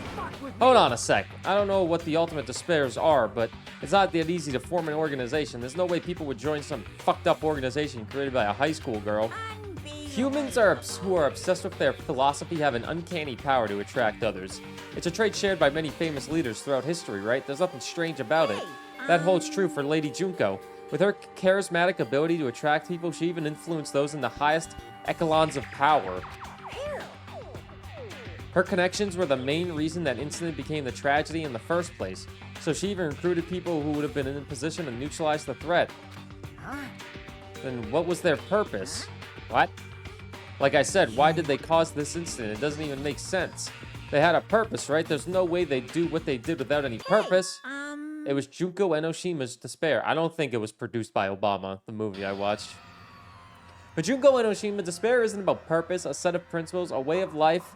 Hold on a sec. I don't know what the ultimate despairs are, but it's not that easy to form an organization. There's no way people would join some fucked up organization created by a high school girl. Humans who are obsessed with their philosophy have an uncanny power to attract others. It's a trait shared by many famous leaders throughout history, right? There's nothing strange about it. That holds true for Lady Junko. With her charismatic ability to attract people, she even influenced those in the highest echelons of power. Her connections were the main reason that incident became the tragedy in the first place, so she even recruited people who would have been in a position to neutralize the threat. Then what was their purpose? What? Like I said, why did they cause this incident? It doesn't even make sense. They had a purpose, right? There's no way they'd do what they did without any purpose. It was Junko Enoshima's Despair. I don't think it was produced by Obama, the movie I watched. But Junko Enoshima, Despair isn't about purpose, a set of principles, a way of life,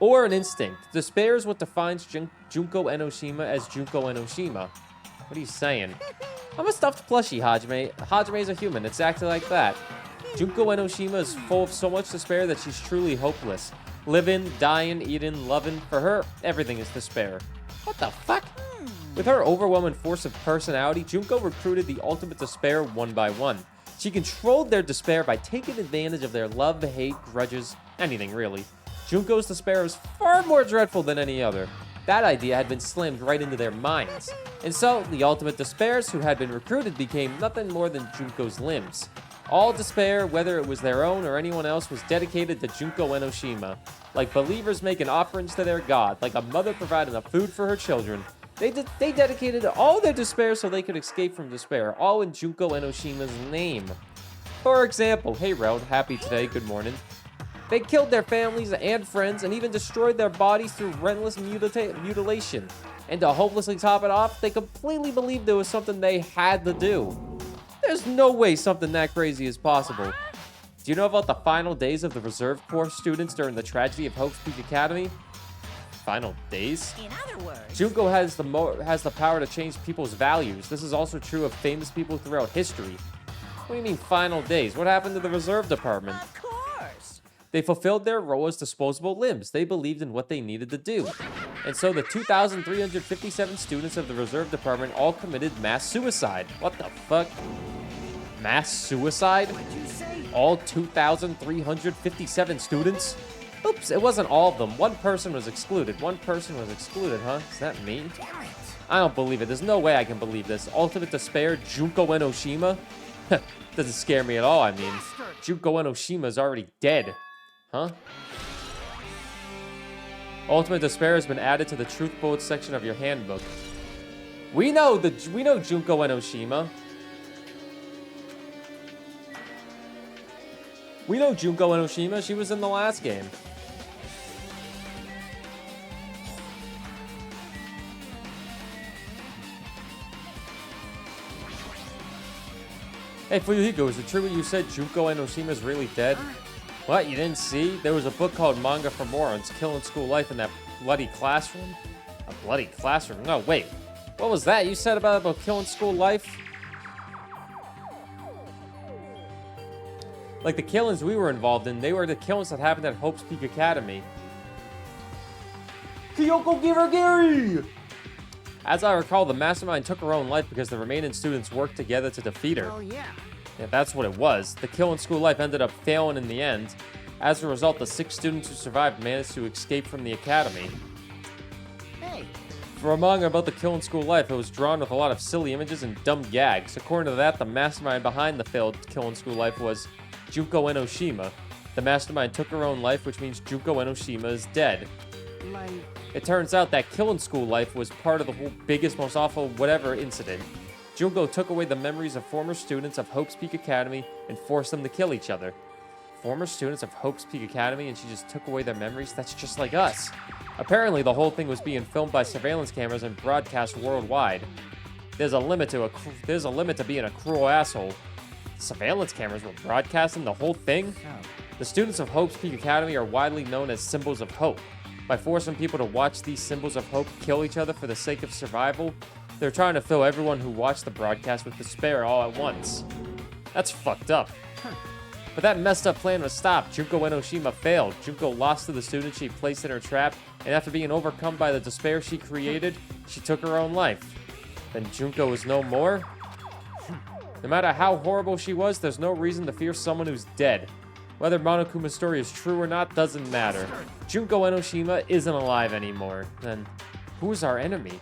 or an instinct. Despair is what defines Junko Enoshima as Junko Enoshima. What are you saying? I'm a stuffed plushie, Hajime. Hajime's a human. It's acting like that. Junko Enoshima is full of so much despair that she's truly hopeless. Living, dying, eating, loving. For her, everything is despair. What the fuck? With her overwhelming force of personality, Junko recruited the ultimate despair one by one. She controlled their despair by taking advantage of their love, hate, grudges, anything really. Junko's despair is far more dreadful than any other. That idea had been slammed right into their minds. And so, the ultimate despairs who had been recruited became nothing more than Junko's limbs. All despair, whether it was their own or anyone else, was dedicated to Junko Enoshima. Like believers making offerings to their god, like a mother providing the food for her children. They dedicated all their despair so they could escape from despair, all in Junko Enoshima's name. For example, hey Reld, happy today, good morning. They killed their families and friends and even destroyed their bodies through relentless mutilation. And to hopelessly top it off, they completely believed there was something they had to do. There's no way something that crazy is possible. Do you know about the final days of the Reserve Corps students during the tragedy of Hope's Peak Academy? Final days? In other words, Junko has the power to change people's values. This is also true of famous people throughout history. What do you mean final days? What happened to the Reserve Department? of course. They fulfilled their role as disposable limbs. They believed in what they needed to do. And so the 2,357 students of the Reserve Department all committed mass suicide. What the fuck? Mass suicide? All 2,357 students? Oops, it wasn't all of them. One person was excluded. One person was excluded, huh? Is that me? I don't believe it. There's no way I can believe this. Ultimate Despair, Junko Enoshima? Doesn't scare me at all, I mean. Junko Enoshima is already dead. Huh? Ultimate Despair has been added to the Truth Bullets section of your handbook. We know Junko Enoshima. We know Junko Enoshima. She was in the last game. Hey, Fuyuhiko, is it true what you said Junko Enoshima is really dead? What, you didn't see? There was a book called Manga for Morons, Killing School Life in that bloody classroom? A bloody classroom? No, wait. What was that you said about killing school life? Like the killings we were involved in, they were the killings that happened at Hope's Peak Academy. Kyoko Gary! As I recall, the mastermind took her own life because the remaining students worked together to defeat her. Oh, yeah. Yeah, that's what it was. The kill in school life ended up failing in the end. As a result, the 6 students who survived managed to escape from the academy. Hey. For a manga about the kill in school life, it was drawn with a lot of silly images and dumb gags. According to that, the mastermind behind the failed kill in school life was Junko Enoshima. The mastermind took her own life, which means Junko Enoshima is dead. Like... It turns out that kill in school life was part of the whole biggest, most awful whatever incident. Junko took away the memories of former students of Hope's Peak Academy and forced them to kill each other. Former students of Hope's Peak Academy and she just took away their memories? That's just like us. Apparently, the whole thing was being filmed by surveillance cameras and broadcast worldwide. There's a limit to being a cruel asshole. Surveillance cameras were broadcasting the whole thing? Oh. The students of Hope's Peak Academy are widely known as symbols of hope. By forcing people to watch these symbols of hope kill each other for the sake of survival, they're trying to fill everyone who watched the broadcast with despair all at once. That's fucked up. But that messed up plan was stopped. Junko Enoshima failed. Junko lost to the student she placed in her trap, and after being overcome by the despair she created, she took her own life. Then Junko is no more? No matter how horrible she was, there's no reason to fear someone who's dead. Whether Monokuma's story is true or not doesn't matter. Junko Enoshima isn't alive anymore. Then, who's our enemy?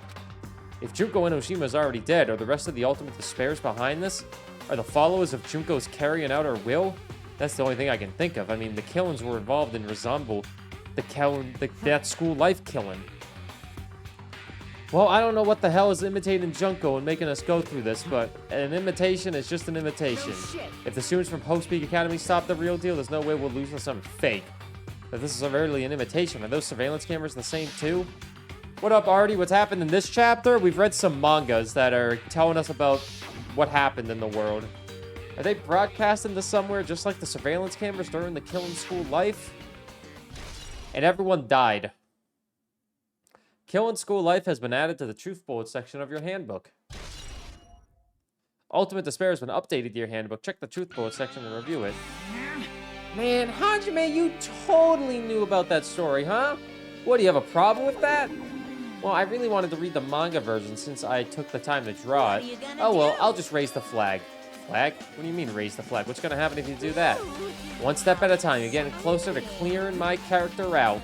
If Junko Enoshima is already dead, are the rest of the Ultimate Despairs behind this? Are the followers of Junko's carrying out her will? That's the only thing I can think of. I mean, the killings were involved in resemble that school life killing. Well, I don't know what the hell is imitating Junko and making us go through this, but an imitation is just an imitation. If the students from Hope's Peak Academy stop the real deal, there's no way we'll lose to something fake. But this is really an imitation. Are those surveillance cameras the same too? What up, Artie? What's happened in this chapter? We've read some mangas that are telling us about what happened in the world. Are they broadcasting to somewhere just like the surveillance cameras during the killing school life? And everyone died. Kill in school life has been added to the truth bullet section of your handbook. Ultimate Despair has been updated to your handbook. Check the truth bullet section and review it. Man, Hajime, you totally knew about that story, huh? What, do you have a problem with that? Well, I really wanted to read the manga version since I took the time to draw it. Oh well, I'll just raise the flag. Flag? What do you mean raise the flag? What's gonna happen if you do that? One step at a time. You're getting closer to clearing my character out.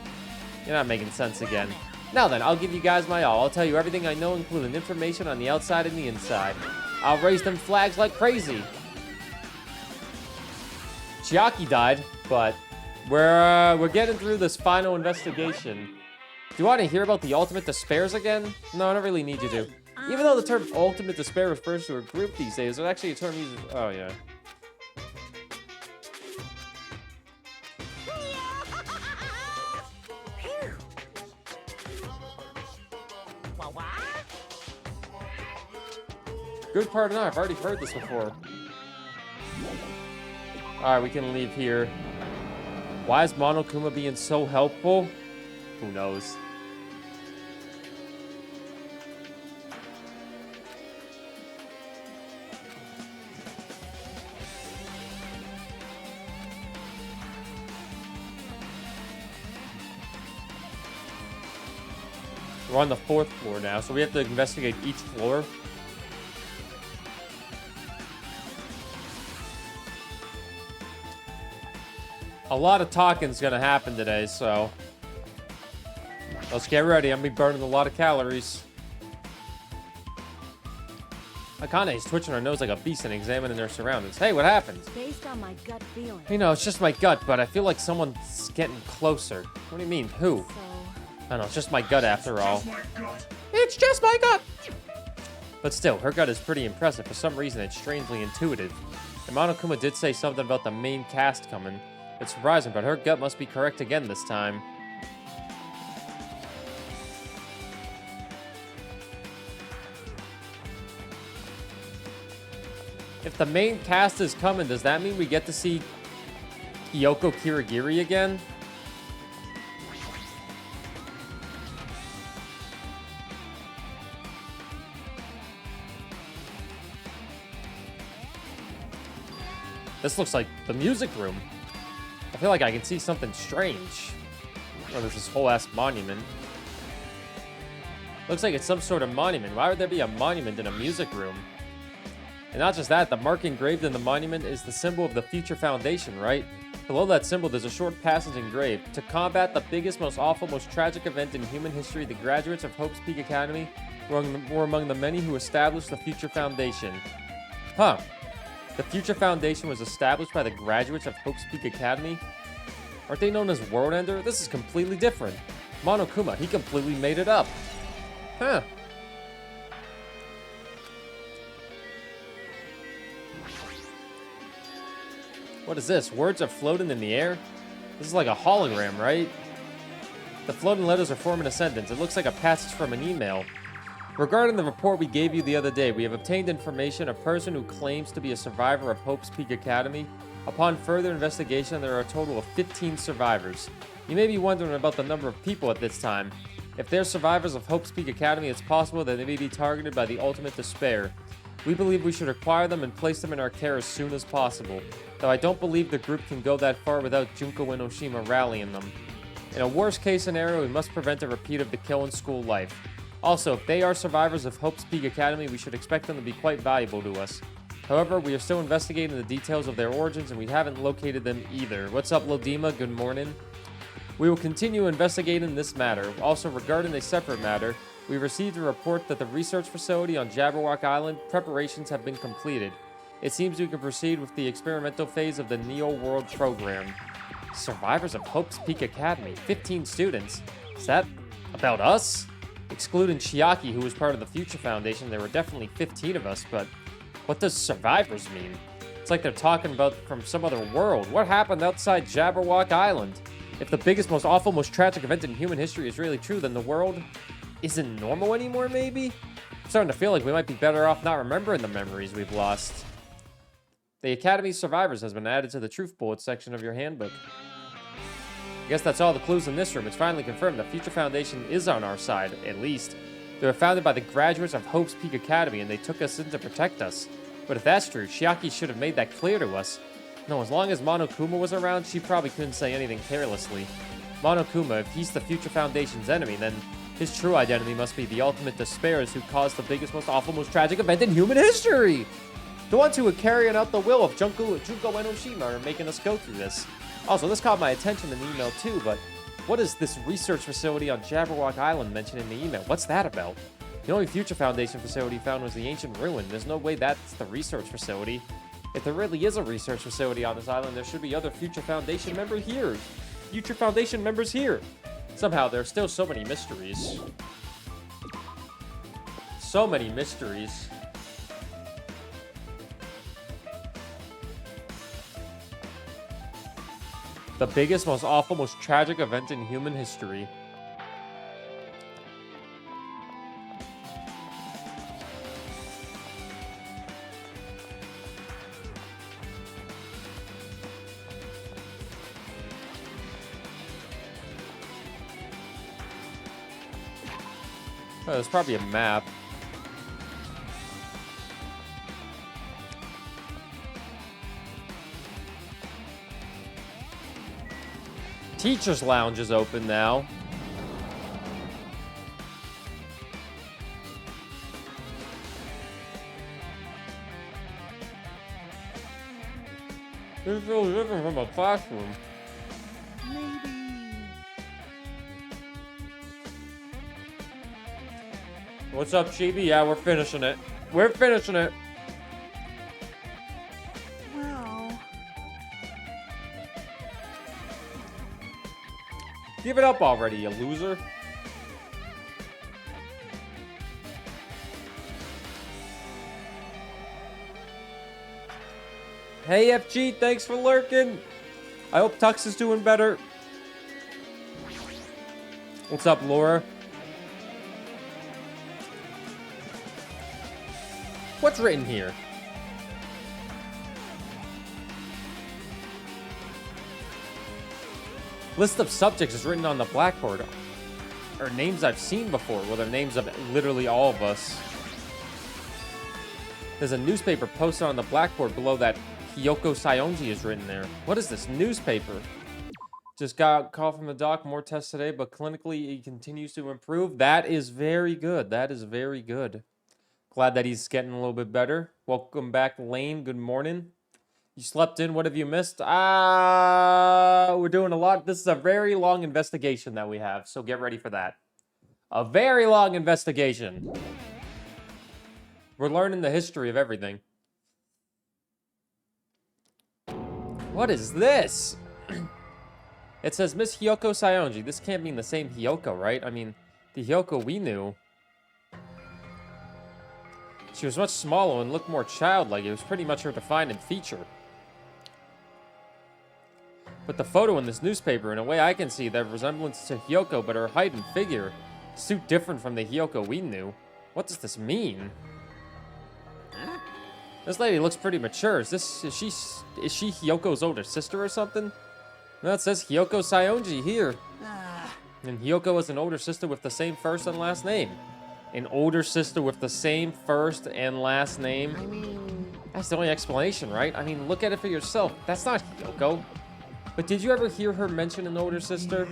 You're not making sense again. Now then, I'll give you guys my all. I'll tell you everything I know, including information on the outside and the inside. I'll raise them flags like crazy. Chiaki died, but we're getting through this final investigation. Do you want to hear about the Ultimate Despairs again? No, I don't really need you to. Even though the term Ultimate Despair refers to a group these days, there's actually a term used... Oh, yeah. Good part or not, I've already heard this before. Alright, we can leave here. Why is Monokuma being so helpful? Who knows? We're on the 4th floor now, so we have to investigate each floor. A lot of talking's gonna happen today, so let's get ready. I'm gonna be burning a lot of calories. Akane's twitching her nose like a beast and examining their surroundings. Hey, what happened? Based on my gut feeling. You know, it's just my gut, but I feel like someone's getting closer. What do you mean, who? So, I don't know, it's just my gut after all. It's just my gut! But still, her gut is pretty impressive. For some reason, it's strangely intuitive. And Monokuma did say something about the main cast coming. It's surprising, but her gut must be correct again this time. If the main cast is coming, does that mean we get to see Kyoko Kirigiri again? This looks like the music room. I feel like I can see something strange. Oh, there's this whole ass monument. Looks like it's some sort of monument. Why would there be a monument in a music room? And not just that, the mark engraved in the monument is the symbol of the Future Foundation, right? Below that symbol, there's a short passage engraved. To combat the biggest, most awful, most tragic event in human history, the graduates of Hope's Peak Academy were among the many who established the Future Foundation. Huh. The Future Foundation was established by the graduates of Hope's Peak Academy? Aren't they known as World Ender? This is completely different. Monokuma, he completely made it up. Huh. What is this? Words are floating in the air? This is like a hologram, right? The floating letters are forming a sentence. It looks like a passage from an email. Regarding the report we gave you the other day, we have obtained information. A person who claims to be a survivor of Hope's Peak Academy. Upon further investigation, there are a total of 15 survivors. You may be wondering about the number of people at this time. If they're survivors of Hope's Peak Academy, it's possible that they may be targeted by the ultimate despair. We believe we should acquire them and place them in our care as soon as possible, though I don't believe the group can go that far without Junko and Oshima rallying them. In a worst-case scenario, we must prevent a repeat of the kill in school life. Also, if they are survivors of Hope's Peak Academy, we should expect them to be quite valuable to us. However, we are still investigating the details of their origins, and we haven't located them either. What's up, Lodima? Good morning. We will continue investigating this matter. Also, regarding a separate matter, we received a report that the research facility on Jabberwock Island preparations have been completed. It seems we can proceed with the experimental phase of the Neo World program. Survivors of Hope's Peak Academy, 15 students. Is that about us? Excluding Chiaki, who was part of the Future Foundation, there were definitely 15 of us, but what does survivors mean? It's like they're talking about from some other world. What happened outside Jabberwock Island? If the biggest, most awful, most tragic event in human history is really true, then the world isn't normal anymore, maybe? I'm starting to feel like we might be better off not remembering the memories we've lost. The Academy's survivors has been added to the Truth Bullet section of your handbook. I guess that's all the clues in this room. It's finally confirmed the Future Foundation is on our side, at least. They were founded by the graduates of Hope's Peak Academy, and they took us in to protect us. But if that's true, Chiaki should have made that clear to us. No, as long as Monokuma was around, she probably couldn't say anything carelessly. Monokuma, if he's the Future Foundation's enemy, then his true identity must be the ultimate despairs who caused the biggest, most awful, most tragic event in human history! The ones who were carrying out the will of Junko and Oshima are making us go through this. Also, this caught my attention in the email too, but what is this research facility on Jabberwock Island mentioned in the email? What's that about? The only Future Foundation facility found was the ancient ruin. There's no way that's the research facility. If there really is a research facility on this island, there should be other Future Foundation members here. Future Foundation members here. Somehow, there are still so many mysteries. So many mysteries. The biggest, most awful, most tragic event in human history. Oh, there's probably a map. Teacher's Lounge is open now. This feels different from a classroom. Maybe. What's up, Chibi? Yeah, we're finishing it. We're finishing it. Well, Give it up already, you loser. Hey, FG, thanks for lurking. I hope Tux is doing better. What's up, Laura? What's written here? List of subjects is written on the blackboard. Or names I've seen before. Well, they're names of literally all of us. There's a newspaper posted on the blackboard below that Hiyoko Saionji is written there. What is this? Newspaper. Just got a call from the doc. More tests today, but clinically he continues to improve. That is very good. That is very good. Glad that he's getting a little bit better. Welcome back, Lane. Good morning. You slept in. What have you missed? We're doing a lot. This is a very long investigation that we have, so get ready for that. A very long investigation. We're learning the history of everything. What is this? It says Miss Hiyoko Saionji. This can't mean the same Hiyoko, right? I mean, the Hiyoko we knew. She was much smaller and looked more childlike. It was pretty much her defining feature. But the photo in this newspaper, in a way I can see that resemblance to Hiyoko, but her height and figure is too different from the Hiyoko we knew. What does this mean? This lady looks pretty mature. Is she Hiyoko's older sister or something? No, it says Hiyoko Saionji here. And Hiyoko is an older sister with the same first and last name. An older sister with the same first and last name? I mean... That's the only explanation, right? I mean, look at it for yourself. That's not Hiyoko. But did you ever hear her mention an older sister?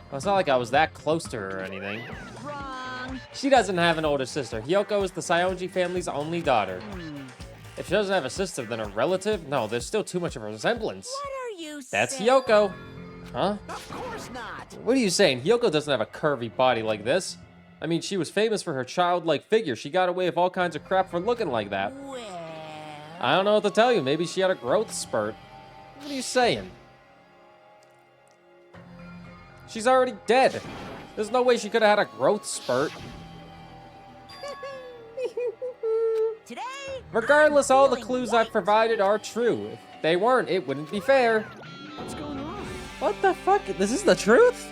Well, it's not like I was that close to her or anything. Wrong. She doesn't have an older sister. Hiyoko is the Saionji family's only daughter. If she doesn't have a sister, then a relative? No, there's still too much of a resemblance. What are you That's saying? Hiyoko. Huh? Of course not. What are you saying? Hiyoko doesn't have a curvy body like this. I mean, she was famous for her childlike figure. She got away with all kinds of crap for looking like that. Well... I don't know what to tell you. Maybe she had a growth spurt. What are you saying? She's already dead. There's no way she could have had a growth spurt. Today... Regardless, I'm all the feeling clues white. I've provided are true. If they weren't, it wouldn't be fair. What's going on? What the fuck? This is the truth?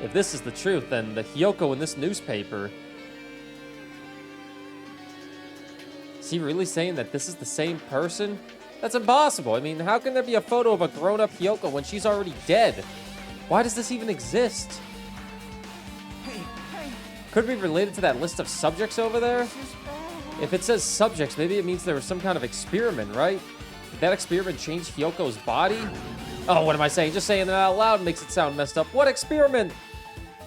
If this is the truth, then the Hiyoko in this newspaper... Is he really saying that this is the same person? That's impossible. I mean, how can there be a photo of a grown-up Hiyoko when she's already dead? Why does this even exist? Hey, Could it be related to that list of subjects over there? this is bad. If it says subjects, maybe it means there was some kind of experiment, right? Did that experiment change Hyoko's body? Oh, what am I saying? Just saying that out loud makes it sound messed up. What experiment?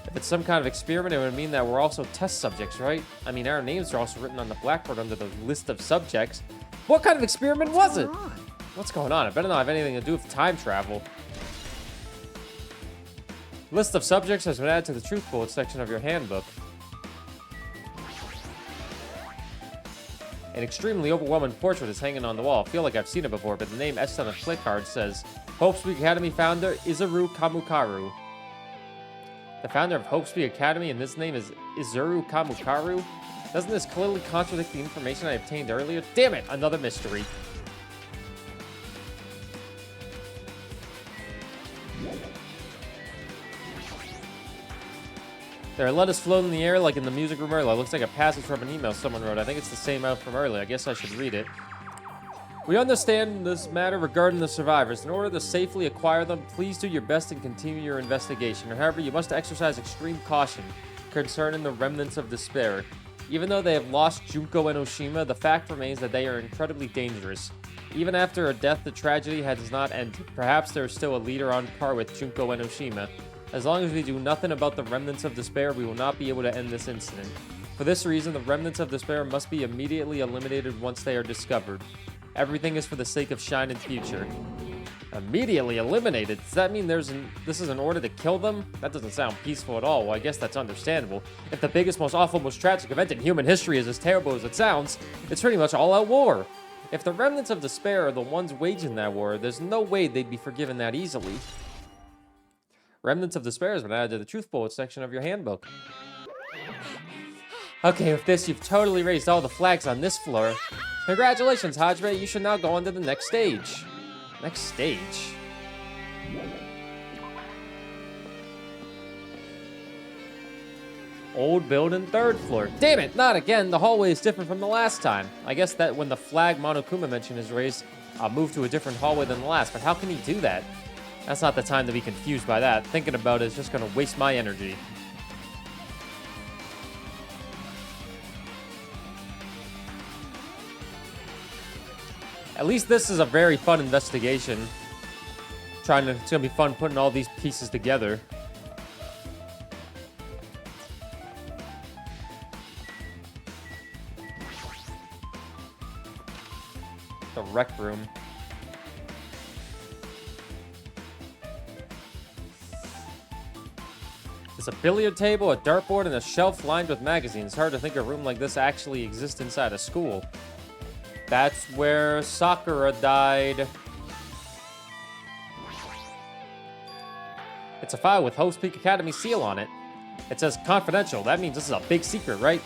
If it's some kind of experiment, it would mean that we're also test subjects, right? I mean, our names are also written on the blackboard under the list of subjects. What kind of experiment was it? What's going on? It better not have anything to do with time travel. List of subjects has been added to the truth bullet section of your handbook. An extremely overwhelming portrait is hanging on the wall. I feel like I've seen it before, but the name etched on a play card says, Hope Speak Academy founder, Izuru Kamukaru. The founder of Hope Speak Academy, and this name is Izuru Kamukaru? Doesn't this clearly contradict the information I obtained earlier? Damn it, another mystery. There are letters floating in the air like in the music room earlier. It looks like a passage from an email someone wrote. I think it's the same out from earlier. I guess I should read it. We understand this matter regarding the survivors. In order to safely acquire them, please do your best and continue your investigation. However, you must exercise extreme caution concerning the remnants of despair. Even though they have lost Junko and Oshima, the fact remains that they are incredibly dangerous. Even after her death, the tragedy has not ended. Perhaps there is still a leader on par with Junko and Oshima. As long as we do nothing about the remnants of despair, we will not be able to end this incident. For this reason, the remnants of despair must be immediately eliminated once they are discovered. Everything is for the sake of Shine and Future. Immediately eliminated? Does that mean this is an order to kill them? That doesn't sound peaceful at all. Well, I guess that's understandable. If the biggest, most awful, most tragic event in human history is as terrible as it sounds, it's pretty much all-out war. If the remnants of despair are the ones waging that war, there's no way they'd be forgiven that easily. Remnants of Despair has been added to the Truth Bullet section of your handbook. Okay, with this, you've totally raised all the flags on this floor. Congratulations, Hajime. You should now go on to the next stage. Next stage? Old building, 3rd floor. Damn it, not again. The hallway is different from the last time. I guess that when the flag Monokuma mention is raised, I'll move to a different hallway than the last. But how can he do that? That's not the time to be confused by that. Thinking about it is just going to waste my energy. At least this is a very fun investigation. It's gonna be fun putting all these pieces together. The rec room. There's a billiard table, a dartboard, and a shelf lined with magazines. It's hard to think a room like this actually exists inside a school. That's where Sakura died. It's a file with Hope's Peak Academy seal on it. It says confidential. That means this is a big secret, right?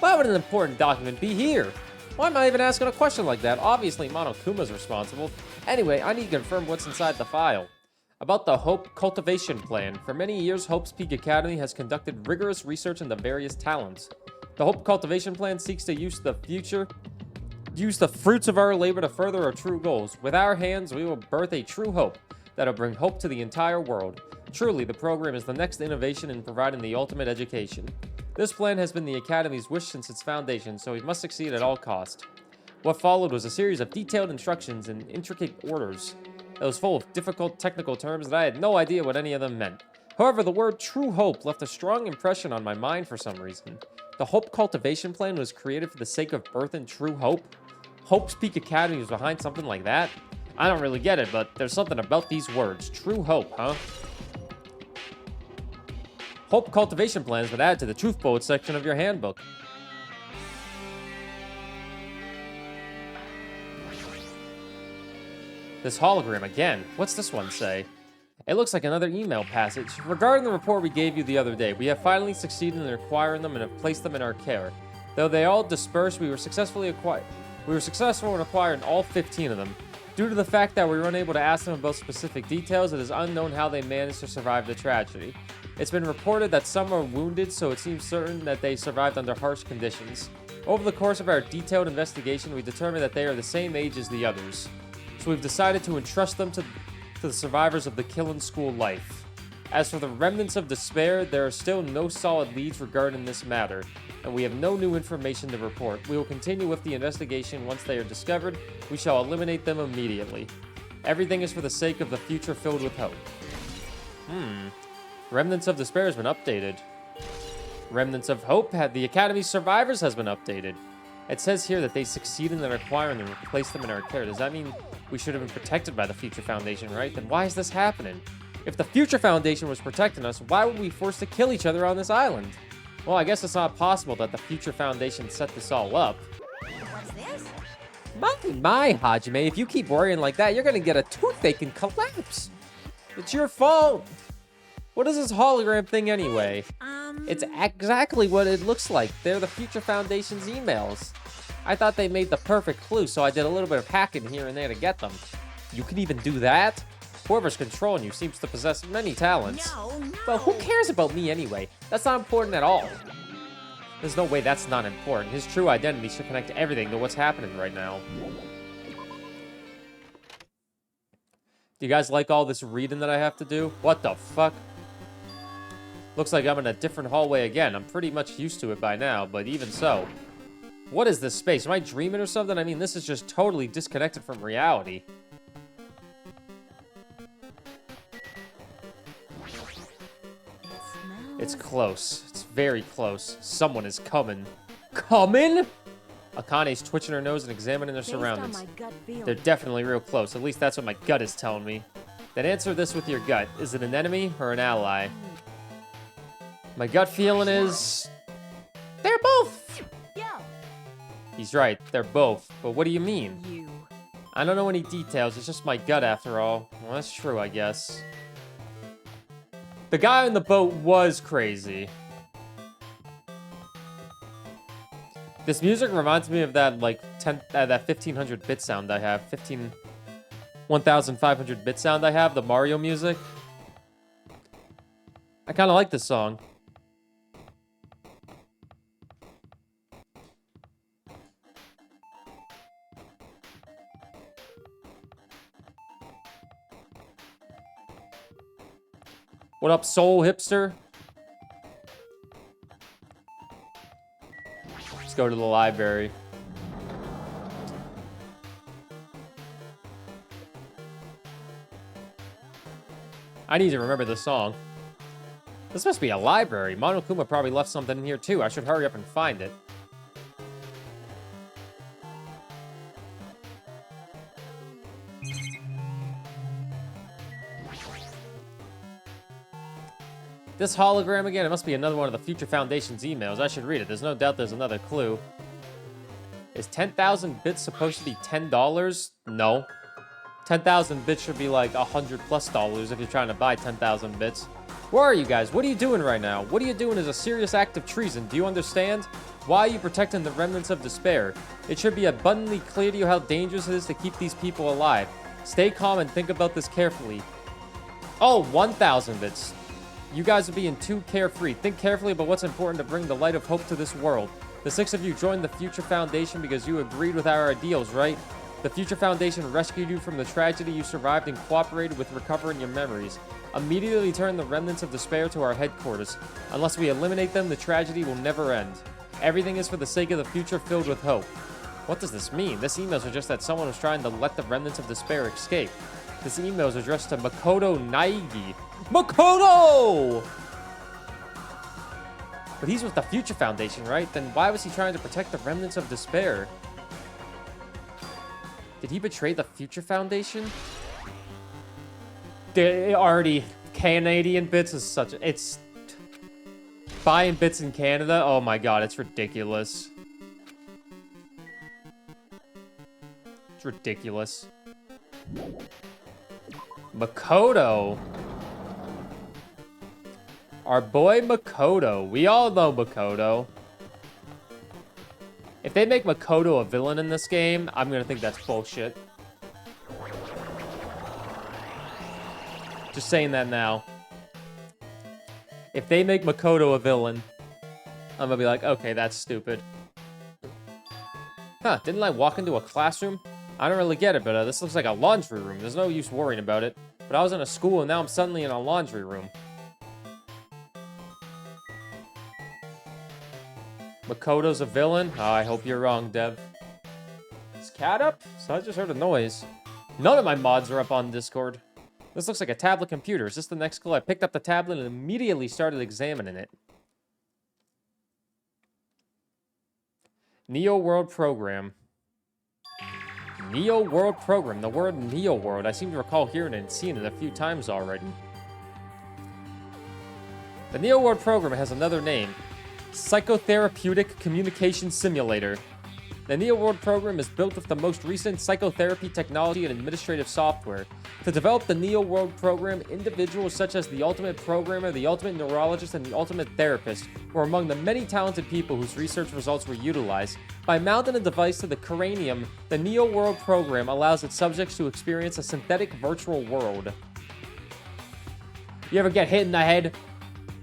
Why would an important document be here? Why am I even asking a question like that? Obviously, Monokuma's responsible. Anyway, I need to confirm what's inside the file. About the Hope Cultivation Plan. For many years, Hope's Peak Academy has conducted rigorous research into various talents. The Hope Cultivation Plan seeks to use the fruits of our labor to further our true goals. With our hands, we will birth a true hope that'll bring hope to the entire world. Truly, the program is the next innovation in providing the ultimate education. This plan has been the Academy's wish since its foundation, so we must succeed at all costs. What followed was a series of detailed instructions and intricate orders. It was full of difficult technical terms that I had no idea what any of them meant. However, the word true hope left a strong impression on my mind for some reason. The Hope Cultivation Plan was created for the sake of birthing true hope? Hope's Peak Academy was behind something like that? I don't really get it, but there's something about these words. True hope, huh? Hope Cultivation Plan has been added to the Truth Bullet section of your handbook. This hologram again. What's this one say? It looks like another email passage. Regarding the report we gave you the other day, we have finally succeeded in acquiring them and have placed them in our care. Though they all dispersed, we were successful in acquiring all 15 of them. Due to the fact that we were unable to ask them about specific details, it is unknown how they managed to survive the tragedy. It's been reported that some are wounded, so it seems certain that they survived under harsh conditions. Over the course of our detailed investigation, we determined that they are the same age as the others. So we've decided to entrust them to the survivors of the Killing School life. As for the remnants of despair, there are still no solid leads regarding this matter, and we have no new information to report. We will continue with the investigation. Once they are discovered, we shall eliminate them immediately. Everything is for the sake of the future filled with hope. Remnants of Despair has been updated. Remnants of Hope the Academy's survivors has been updated. It says here that they succeeded in acquiring them and placed them in our care. Does that mean we should have been protected by the Future Foundation, right? Then why is this happening? If the Future Foundation was protecting us, why would we be forced to kill each other on this island? Well, I guess it's not possible that the Future Foundation set this all up. What's this? My, Hajime, if you keep worrying like that, you're gonna get a toothache and collapse. It's your fault. What is this hologram thing anyway? It's exactly what it looks like. They're the Future Foundation's emails. I thought they made the perfect clue, so I did a little bit of hacking here and there to get them. You can even do that? Whoever's controlling you seems to possess many talents. No. But who cares about me anyway? That's not important at all. There's no way that's not important. His true identity should connect everything to what's happening right now. Do you guys like all this reading that I have to do? What the fuck? Looks like I'm in a different hallway again. I'm pretty much used to it by now, but even so. What is this space? Am I dreaming or something? I mean, this is just totally disconnected from reality. It's close. It's very close. Someone is coming. Coming? Akane's twitching her nose and examining their surroundings. They're definitely real close. At least that's what my gut is telling me. Then answer this with your gut. Is it an enemy or an ally? My gut feeling is... they're both! Yo. He's right. They're both. But what do you mean? You. I don't know any details. It's just my gut after all. Well, that's true, I guess. The guy on the boat was crazy. This music reminds me of that, like, that 1500 bit sound I have. 1500 bit sound I have, the Mario music. I kind of like this song. What up, soul hipster? Let's go to the library. I need to remember the song. This must be a library. Monokuma probably left something in here too. I should hurry up and find it. This hologram again, it must be another one of the Future Foundation's emails. I should read it. There's no doubt there's another clue. Is 10,000 bits supposed to be $10? No. 10,000 bits should be like $100+ if you're trying to buy 10,000 bits. Where are you guys? What are you doing right now? What are you doing is a serious act of treason. Do you understand? Why are you protecting the remnants of despair? It should be abundantly clear to you how dangerous it is to keep these people alive. Stay calm and think about this carefully. Oh, 1,000 bits. You guys are being too carefree. Think carefully about what's important to bring the light of hope to this world. The 6 of you joined the Future Foundation because you agreed with our ideals, right? The Future Foundation rescued you from the tragedy you survived and cooperated with recovering your memories. Immediately turn the remnants of despair to our headquarters. Unless we eliminate them, the tragedy will never end. Everything is for the sake of the future filled with hope. What does this mean? This email suggests that someone was trying to let the remnants of despair escape. This email is addressed to Makoto Naegi. Makoto! But he's with the Future Foundation, right? Then why was he trying to protect the remnants of despair? Did he betray the Future Foundation? Already, Canadian bits is such... It's... Buying bits in Canada? Oh my god, it's ridiculous. It's ridiculous. Makoto. Our boy Makoto. We all know Makoto. If they make Makoto a villain in this game, I'm gonna think that's bullshit. Just saying that now. If they make Makoto a villain, I'm gonna be like, okay, that's stupid. Huh, didn't I walk into a classroom? I don't really get it, but this looks like a laundry room. There's no use worrying about it. But I was in a school, and now I'm suddenly in a laundry room. Makoto's a villain? Oh, I hope you're wrong, Dev. Is Cat up? So I just heard a noise. None of my mods are up on Discord. This looks like a tablet computer. Is this the next clue? I picked up the tablet and immediately started examining it. Neo World Program. Neo World Program. The word Neo World. I seem to recall hearing it and seeing it a few times already. The Neo World Program has another name. Psychotherapeutic Communication Simulator. The Neo World Program is built with the most recent psychotherapy technology and administrative software. To develop the Neo World Program, individuals such as the Ultimate Programmer, the Ultimate Neurologist, and the Ultimate Therapist were among the many talented people whose research results were utilized. By mounting a device to the cranium, the Neo World Program allows its subjects to experience a synthetic virtual world. You ever get hit in the head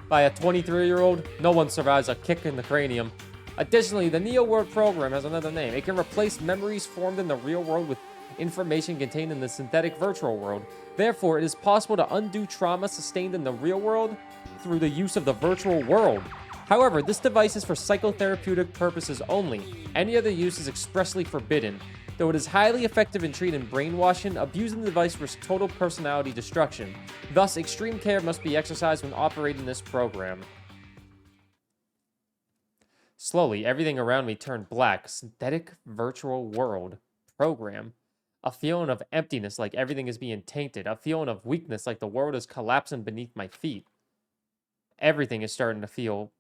by a 23-year-old? No one survives a kick in the cranium. Additionally, the Neo World Program has another name. It can replace memories formed in the real world with information contained in the synthetic virtual world. Therefore, it is possible to undo trauma sustained in the real world through the use of the virtual world. However, this device is for psychotherapeutic purposes only. Any other use is expressly forbidden. Though it is highly effective in treating brainwashing, abusing the device risks total personality destruction. Thus, extreme care must be exercised when operating this program. Slowly, everything around me turned black. Synthetic virtual world program. A feeling of emptiness, like everything is being tainted. A feeling of weakness, like the world is collapsing beneath my feet. Everything is starting to feel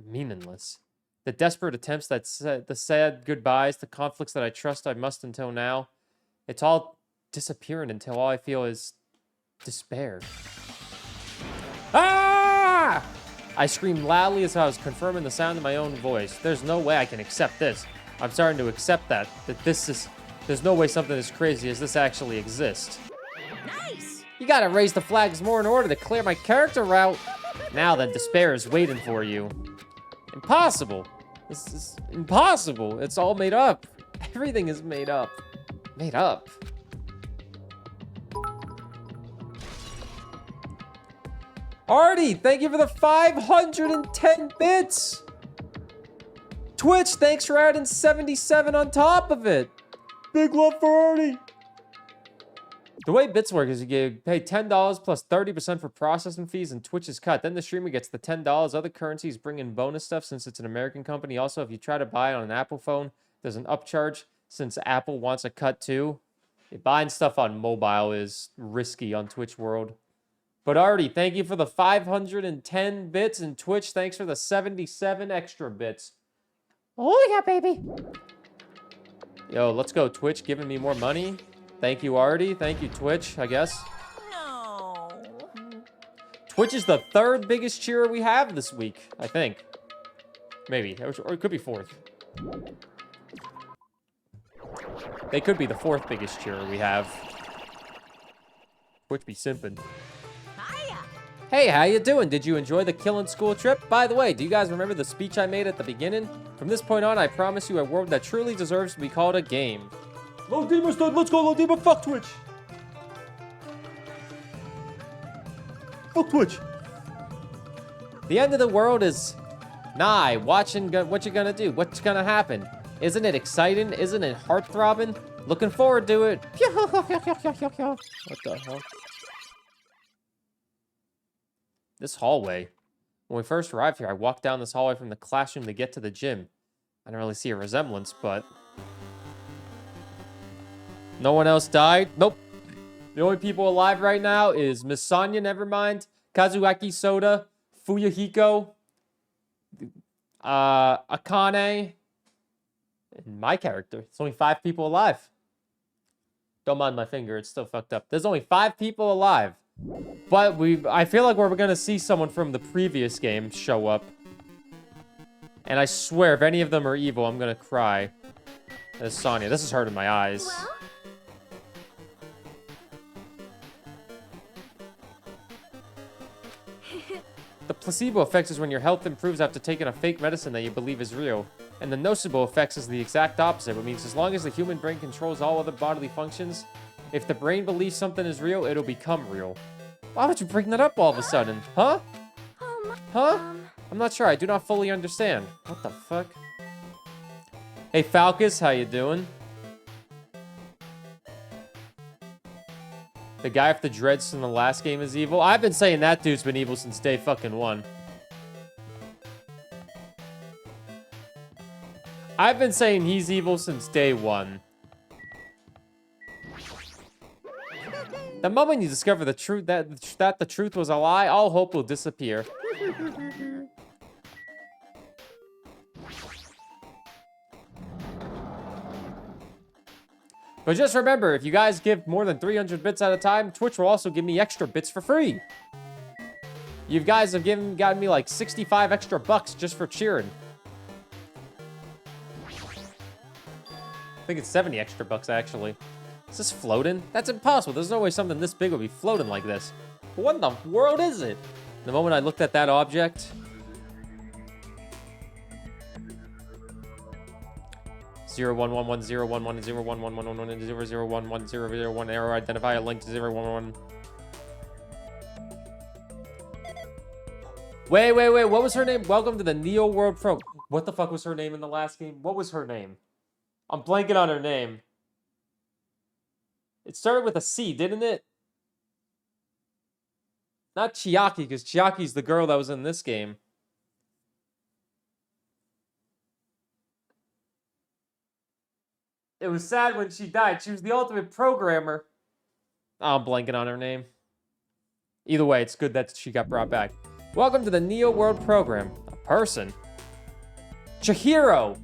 meaningless. The desperate attempts, the sad goodbyes, the conflicts that I trust I must until now. It's all disappearing until all I feel is despair. Ah! I screamed loudly as I was confirming the sound of my own voice. There's no way I can accept this. I'm starting to accept that there's no way something as crazy as this actually exists. Nice! You gotta raise the flags more in order to clear my character out. Now then, despair is waiting for you. Impossible. This is impossible. It's all made up. Everything is made up. Made up. Artie, thank you for the 510 bits. Twitch, thanks for adding 77 on top of it. Big love for Artie. The way bits work is you pay $10 plus 30% for processing fees and Twitch's cut. Then the streamer gets the $10. Other currencies bring in bonus stuff since it's an American company. Also, if you try to buy it on an Apple phone, there's an upcharge since Apple wants a cut too. Buying stuff on mobile is risky on Twitch World. But Artie, thank you for the 510 bits, and Twitch, thanks for the 77 extra bits. Oh yeah, baby. Yo, let's go, Twitch, giving me more money. Thank you, Artie. Thank you, Twitch, I guess. No. Twitch is the third biggest cheerer we have this week, I think. Maybe, or it could be fourth. They could be the fourth biggest cheerer we have. Twitch be simping. Hiya. Hey, how you doing? Did you enjoy the Killin' School trip? By the way, do you guys remember the speech I made at the beginning? From this point on, I promise you a world that truly deserves to be called a game. Lodima stud, let's go, Lodima, fuck Twitch! Fuck Twitch! The end of the world is nigh. Watching what you're gonna do, what's gonna happen. Isn't it exciting? Isn't it heart-throbbing? Looking forward to it. What the hell? This hallway. When we first arrived here, I walked down this hallway from the classroom to get to the gym. I don't really see a resemblance, but... No one else died? Nope. The only people alive right now is Miss Sonia, never mind. Kazuaki Soda, Fuyuhiko, Akane, and my character. It's only 5 people alive. Don't mind my finger, it's still fucked up. There's only 5 people alive. But I feel like we're gonna see someone from the previous game show up. And I swear, if any of them are evil, I'm gonna cry. There's Sonya. This is hurting my eyes. Well? The placebo effect is when your health improves after taking a fake medicine that you believe is real. And the nocebo effect is the exact opposite, which means as long as the human brain controls all other bodily functions, if the brain believes something is real, it'll become real. Why would you bring that up all of a sudden? Huh? Huh? I'm not sure. I do not fully understand. What the fuck? Hey, Falcus, how you doing? The guy with the dreads from the last game is evil. I've been saying that dude's been evil since day fucking 1. I've been saying he's evil since day 1. The moment you discover the truth that the truth was a lie, all hope will disappear. But just remember, if you guys give more than 300 bits at a time, Twitch will also give me extra bits for free. You guys have gotten me like 65 extra bucks just for cheering. I think it's 70 extra bucks, actually. Is this floating? That's impossible. There's no way something this big would be floating like this. What in the world is it? The moment I looked at that object... 01110110111001110011001 error, identify a link to 011. Wait, what was her name? Welcome to the Neo World Pro. What the fuck was her name in the last game? What was her name? I'm blanking on her name. It started with a C, didn't it? Not Chiaki, because Chiaki's the girl that was in this game. It was sad when she died. She was the ultimate programmer. Oh, I'm blanking on her name. Either way, it's good that she got brought back. Welcome to the Neo World program. A person. Chihiro.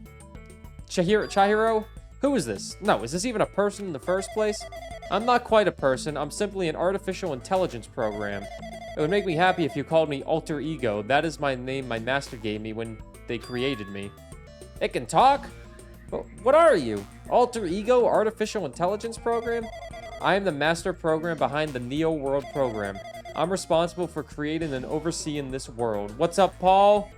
Chihiro? Who is this? No, is this even a person in the first place? I'm not quite a person. I'm simply an artificial intelligence program. It would make me happy if you called me Alter Ego. That is my name my master gave me when they created me. It can talk? What are you? Alter Ego Artificial Intelligence Program? I am the master program behind the Neo World program. I'm responsible for creating and overseeing this world. What's up, Paul?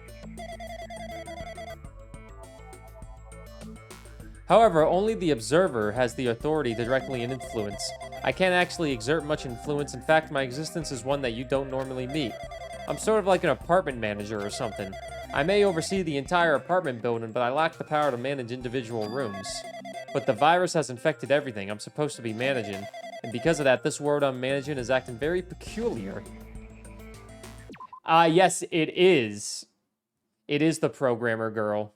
However, only the observer has the authority to directly influence. I can't actually exert much influence. In fact, my existence is one that you don't normally meet. I'm sort of like an apartment manager or something. I may oversee the entire apartment building, but I lack the power to manage individual rooms. But the virus has infected everything I'm supposed to be managing. And because of that, this world I'm managing is acting very peculiar. Yes, it is. It is the programmer girl.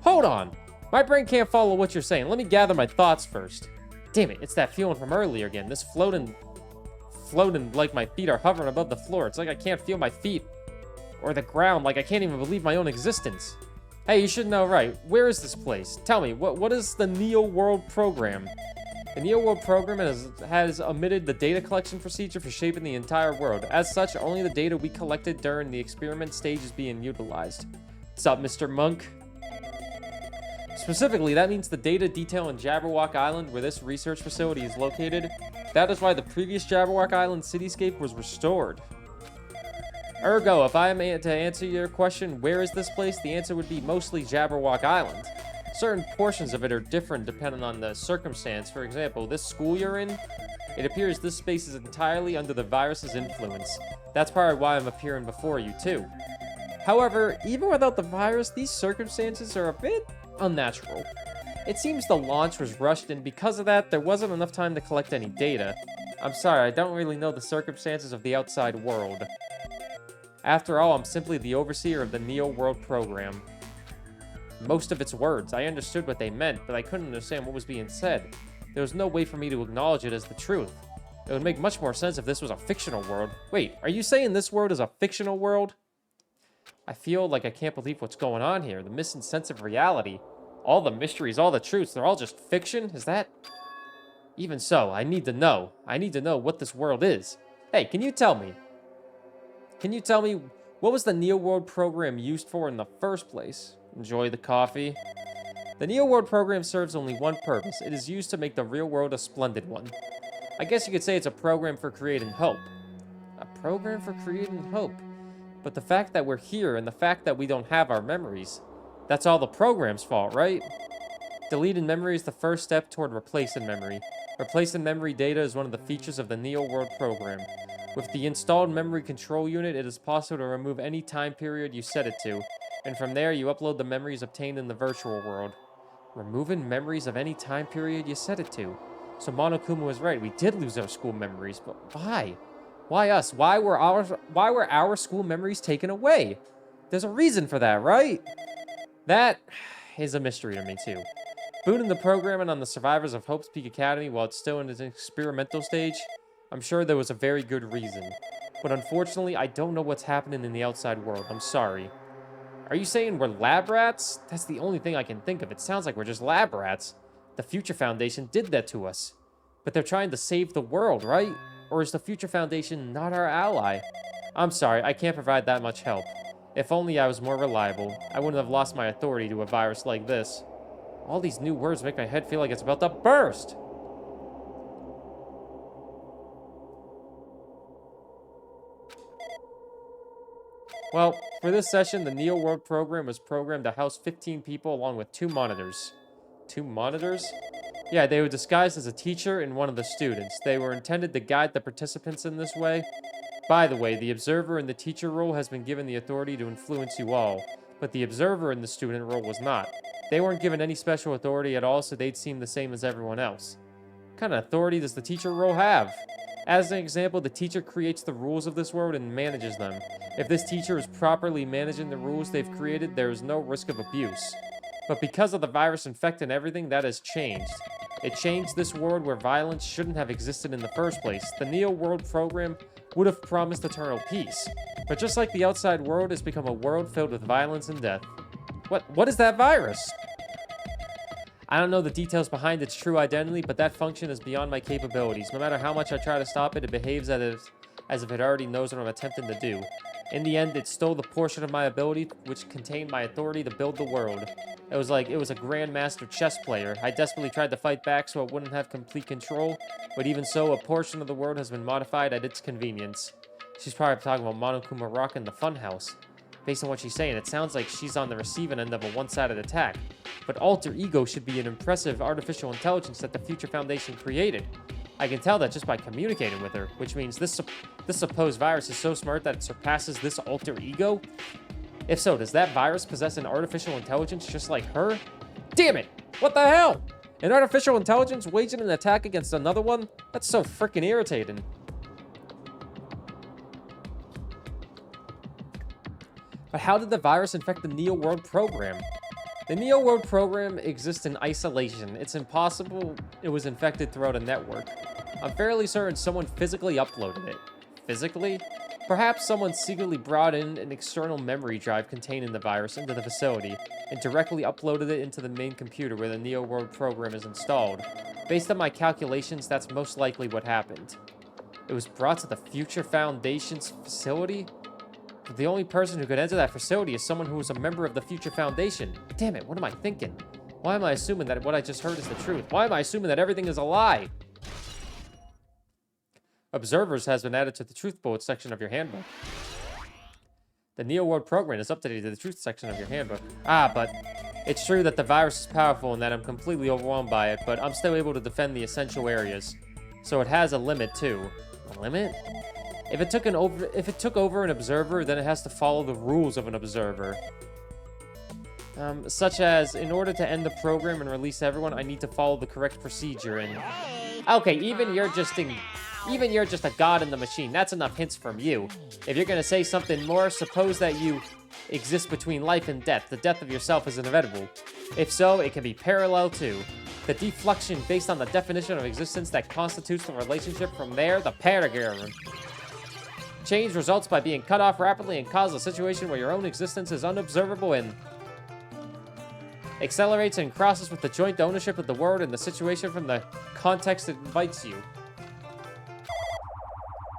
Hold on. My brain can't follow what you're saying. Let me gather my thoughts first. Damn it, it's that feeling from earlier again. This floating like my feet are hovering above the floor. It's like I can't feel my feet or the ground, like I can't even believe my own existence. Hey, you should know, right? Where is this place? Tell me, what is the Neo World Program? The Neo World Program has omitted the data collection procedure for shaping the entire world. As such, only the data we collected during the experiment stage is being utilized. What's up, Mr. Monk? Specifically, that means the data detail in Jabberwock Island, where this research facility is located. That is why the previous Jabberwock Island cityscape was restored. Ergo, if I am to answer your question, where is this place? The answer would be mostly Jabberwock Island. Certain portions of it are different depending on the circumstance. For example, this school you're in, it appears this space is entirely under the virus's influence. That's probably why I'm appearing before you, too. However, even without the virus, these circumstances are a bit unnatural. It seems the launch was rushed, and because of that, there wasn't enough time to collect any data. I'm sorry, I don't really know the circumstances of the outside world. After all, I'm simply the overseer of the Neo World Program. Most of its words, I understood what they meant, but I couldn't understand what was being said. There was no way for me to acknowledge it as the truth. It would make much more sense if this was a fictional world. Wait, are you saying this world is a fictional world? I feel like I can't believe what's going on here. The missing sense of reality. All the mysteries, all the truths, they're all just fiction? Is that... Even so, I need to know. I need to know what this world is. Hey, can you tell me? Can you tell me what was the Neo World Program used for in the first place? Enjoy the coffee. The Neo World Program serves only one purpose. It is used to make the real world a splendid one. I guess you could say it's a program for creating hope. A program for creating hope. But the fact that we're here and the fact that we don't have our memories, that's all the program's fault, right? Deleting memory is the first step toward replacing memory. Replacing memory data is one of the features of the Neo World Program. With the installed memory control unit, it is possible to remove any time period you set it to, and from there you upload the memories obtained in the virtual world. Removing memories of any time period you set it to. So Monokuma was right, we did lose our school memories, but why? Why us? Why were our school memories taken away? There's a reason for that, right? That is a mystery to me too. Booting the programming on the survivors of Hope's Peak Academy while it's still in its experimental stage, I'm sure there was a very good reason. But unfortunately, I don't know what's happening in the outside world. I'm sorry. Are you saying we're lab rats? That's the only thing I can think of. It sounds like we're just lab rats. The Future Foundation did that to us. But they're trying to save the world, right? Or is the Future Foundation not our ally? I'm sorry, I can't provide that much help. If only I was more reliable, I wouldn't have lost my authority to a virus like this. All these new words make my head feel like it's about to burst. Well, for this session, the Neo World Program was programmed to house 15 people along with 2 monitors. 2 monitors? Yeah, they were disguised as a teacher and one of the students. They were intended to guide the participants in this way. By the way, the observer in the teacher role has been given the authority to influence you all, but the observer in the student role was not. They weren't given any special authority at all, so they'd seem the same as everyone else. What kind of authority does the teacher role have? As an example, the teacher creates the rules of this world and manages them. If this teacher is properly managing the rules they've created, there is no risk of abuse. But because of the virus infecting everything, that has changed. It changed this world where violence shouldn't have existed in the first place. The Neo World Program would have promised eternal peace. But just like the outside world, it's become a world filled with violence and death. What is that virus? I don't know the details behind its true identity, but that function is beyond my capabilities. No matter how much I try to stop it, it behaves as if it already knows what I'm attempting to do. In the end, it stole the portion of my ability which contained my authority to build the world. It was like it was a grandmaster chess player. I desperately tried to fight back so it wouldn't have complete control, but even so, a portion of the world has been modified at its convenience. She's probably talking about Monokuma rocking the funhouse. Based on what she's saying, it sounds like she's on the receiving end of a one-sided attack. But Alter Ego should be an impressive artificial intelligence that the Future Foundation created. I can tell that just by communicating with her, which means this supposed virus is so smart that it surpasses this Alter Ego? If so, does that virus possess an artificial intelligence just like her? Damn it! What the hell? An artificial intelligence waging an attack against another one? That's so freaking irritating. But how did the virus infect the Neo World program? The Neo World program exists in isolation. It's impossible it was infected throughout a network. I'm fairly certain someone physically uploaded it. Physically? Perhaps someone secretly brought in an external memory drive containing the virus into the facility and directly uploaded it into the main computer where the Neo World program is installed. Based on my calculations, that's most likely what happened. It was brought to the Future Foundation's facility? But the only person who could enter that facility is someone who was a member of the Future Foundation. Damn it, what am I thinking? Why am I assuming that what I just heard is the truth? Why am I assuming that everything is a lie? Observers has been added to the Truth Bullet section of your handbook. The Neo World program is updated to the Truth section of your handbook. But it's true that the virus is powerful and that I'm completely overwhelmed by it, but I'm still able to defend the essential areas. So it has a limit too. A limit? If it took over an observer, then it has to follow the rules of an observer. Such as, in order to end the program and release everyone, I need to follow the correct procedure and... Okay, even you're just a god in the machine. That's enough hints from you. If you're gonna say something more, suppose that you exist between life and death. The death of yourself is inevitable. If so, it can be parallel too. The deflection based on the definition of existence that constitutes the relationship from there, the paradigm. Change results by being cut off rapidly and cause a situation where your own existence is unobservable and accelerates and crosses with the joint ownership of the world and the situation from the context it invites you.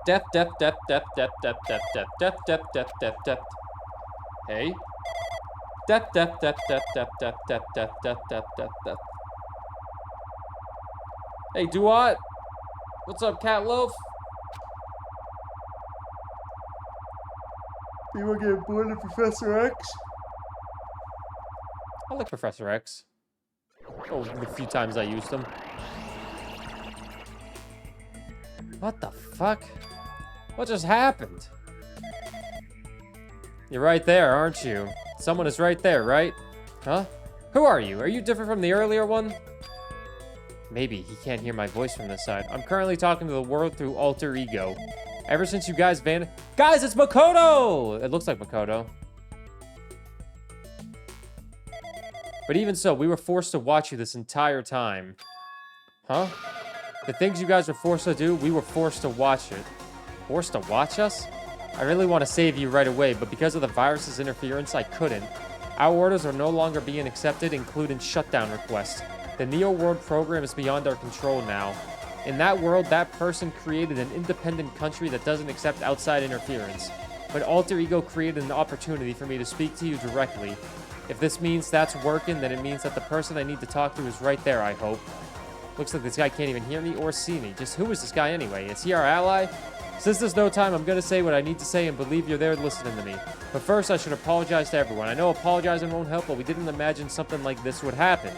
Death, death, death, death, death, death, death, death, death, death, death, death, death. Hey. Death, death, death, death, death, death, death, death, death, death, death, death. Hey, Duat. What's up, Cat Loaf? People get bored of Professor X? I like Professor X. Oh, the few times I used him. What the fuck? What just happened? You're right there, aren't you? Someone is right there, right? Huh? Who are you? Are you different from the earlier one? Maybe he can't hear my voice from this side. I'm currently talking to the world through alter ego. Ever since you guys Guys, it's Makoto! It looks like Makoto. But even so, we were forced to watch you this entire time. Huh? The things you guys were forced to do, we were forced to watch it. Forced to watch us? I really want to save you right away, but because of the virus's interference, I couldn't. Our orders are no longer being accepted, including shutdown requests. The Neo World program is beyond our control now. In that world, that person created an independent country that doesn't accept outside interference. But Alter Ego created an opportunity for me to speak to you directly. If this means that's working, then it means that the person I need to talk to is right there, I hope. Looks like this guy can't even hear me or see me. Just who is this guy anyway? Is he our ally? Since there's no time, I'm gonna say what I need to say and believe you're there listening to me. But first, I should apologize to everyone. I know apologizing won't help, but we didn't imagine something like this would happen.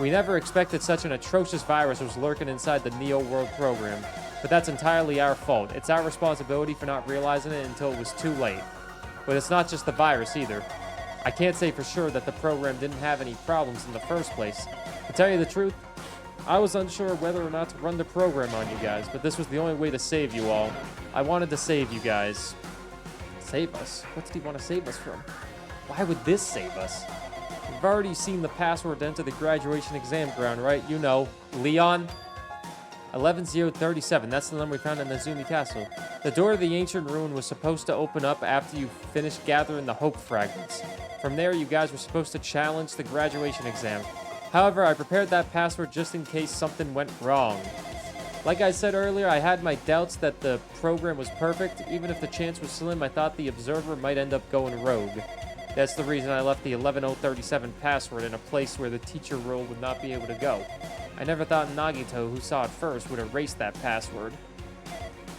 We never expected such an atrocious virus was lurking inside the Neo World program. But that's entirely our fault. It's our responsibility for not realizing it until it was too late. But it's not just the virus either. I can't say for sure that the program didn't have any problems in the first place. To tell you the truth, I was unsure whether or not to run the program on you guys, but this was the only way to save you all. I wanted to save you guys. Save us? What did he want to save us from? Why would this save us? We've already seen the password to enter the graduation exam ground, right? You know, Leon. 11037, that's the number we found in Nazumi Castle. The door to the ancient ruin was supposed to open up after you finished gathering the hope fragments. From there, you guys were supposed to challenge the graduation exam. However, I prepared that password just in case something went wrong. Like I said earlier, I had my doubts that the program was perfect. Even if the chance was slim, I thought the observer might end up going rogue. That's the reason I left the 11037 password in a place where the teacher role would not be able to go. I never thought Nagito, who saw it first, would erase that password.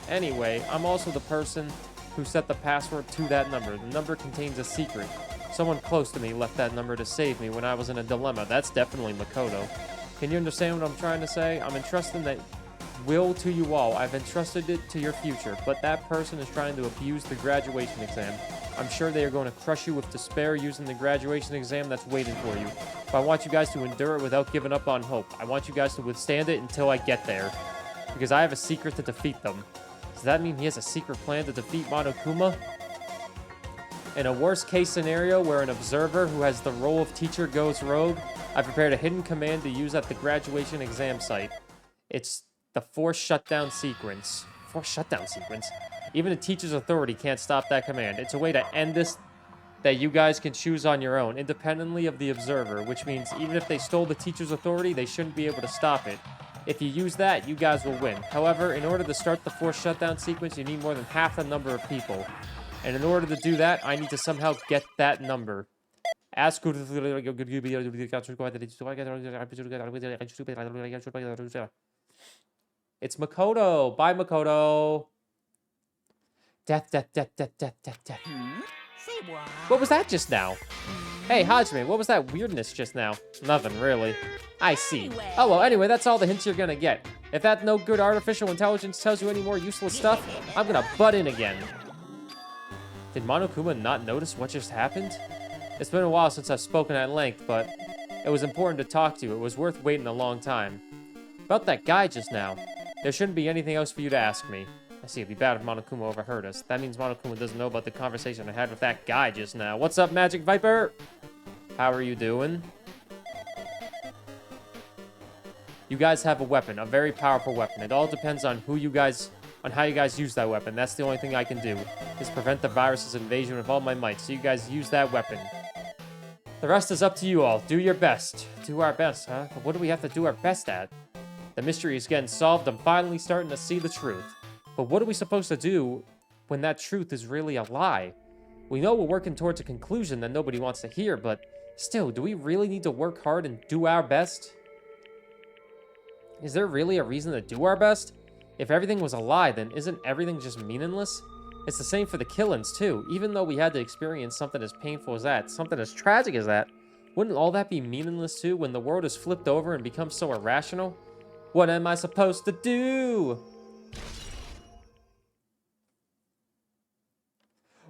Anyway, I'm also the person who set the password to that number. The number contains a secret. Someone close to me left that number to save me when I was in a dilemma. That's definitely Makoto. Can you understand what I'm trying to say? I'm entrusting that will to you all. I've entrusted it to your future, but that person is trying to abuse the graduation exam. I'm sure they are going to crush you with despair using the graduation exam that's waiting for you. But I want you guys to endure it without giving up on hope. I want you guys to withstand it until I get there. Because I have a secret to defeat them. Does that mean he has a secret plan to defeat Monokuma? In a worst case scenario where an observer who has the role of teacher goes rogue, I prepared a hidden command to use at the graduation exam site. It's the forced shutdown sequence. Forced shutdown sequence? Even a teacher's authority can't stop that command. It's a way to end this that you guys can choose on your own, independently of the observer, which means even if they stole the teacher's authority, they shouldn't be able to stop it. If you use that, you guys will win. However, in order to start the forced shutdown sequence, you need more than half the number of people. And in order to do that, I need to somehow get that number. Ask It's Makoto. Bye, Makoto. Death. Say what? What was that just now? Hey, Hajime, what was that weirdness just now? Nothing, really. I see. Anyway. Oh, well, anyway, that's all the hints you're gonna get. If that no good artificial intelligence tells you any more useless stuff, I'm gonna butt in again. Did Monokuma not notice what just happened? It's been a while since I've spoken at length, but it was important to talk to you. It was worth waiting a long time. About that guy just now, there shouldn't be anything else for you to ask me. I see, it'd be bad if Monokuma overheard us. That means Monokuma doesn't know about the conversation I had with that guy just now. What's up, Magic Viper? How are you doing? You guys have a weapon, a very powerful weapon. It all depends on how you guys use that weapon. That's the only thing I can do, is prevent the virus's invasion with all my might. So you guys use that weapon. The rest is up to you all. Do your best. Do our best, huh? But what do we have to do our best at? The mystery is getting solved. I'm finally starting to see the truth. But what are we supposed to do when that truth is really a lie? We know we're working towards a conclusion that nobody wants to hear, but still, do we really need to work hard and do our best? Is there really a reason to do our best? If everything was a lie, then isn't everything just meaningless? It's the same for the killings, too. Even though we had to experience something as painful as that, something as tragic as that, wouldn't all that be meaningless, too, when the world is flipped over and becomes so irrational? What am I supposed to do?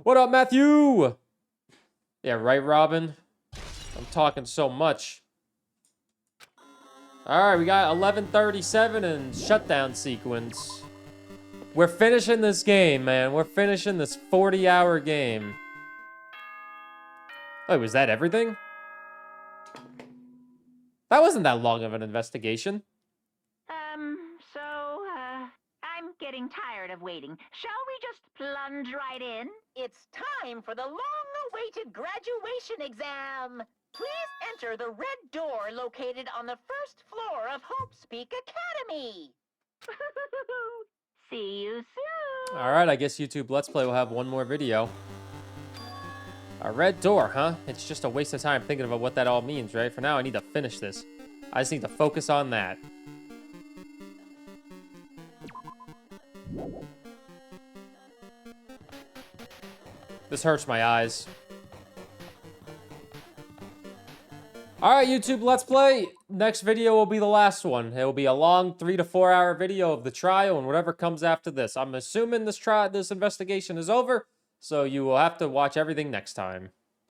What up, Matthew? Yeah, right, Robin? I'm talking so much. Alright, we got 11:37 and shutdown sequence. We're finishing this game, man. We're finishing this 40-hour game. Wait, was that everything? That wasn't that long of an investigation. I'm getting tired of waiting. Shall we just plunge right in? It's time for the long-awaited graduation exam. Please enter the red door located on the first floor of Hope's Peak Academy. See you soon. Alright, I guess YouTube Let's Play will have one more video. A red door, huh? It's just a waste of time thinking about what that all means, right? For now, I need to finish this. I just need to focus on that. This hurts my eyes. Alright, YouTube Let's Play. Next video will be the last one. It will be a long 3 to 4 hour video of the trial and whatever comes after this. I'm assuming this investigation is over, so you will have to watch everything next time.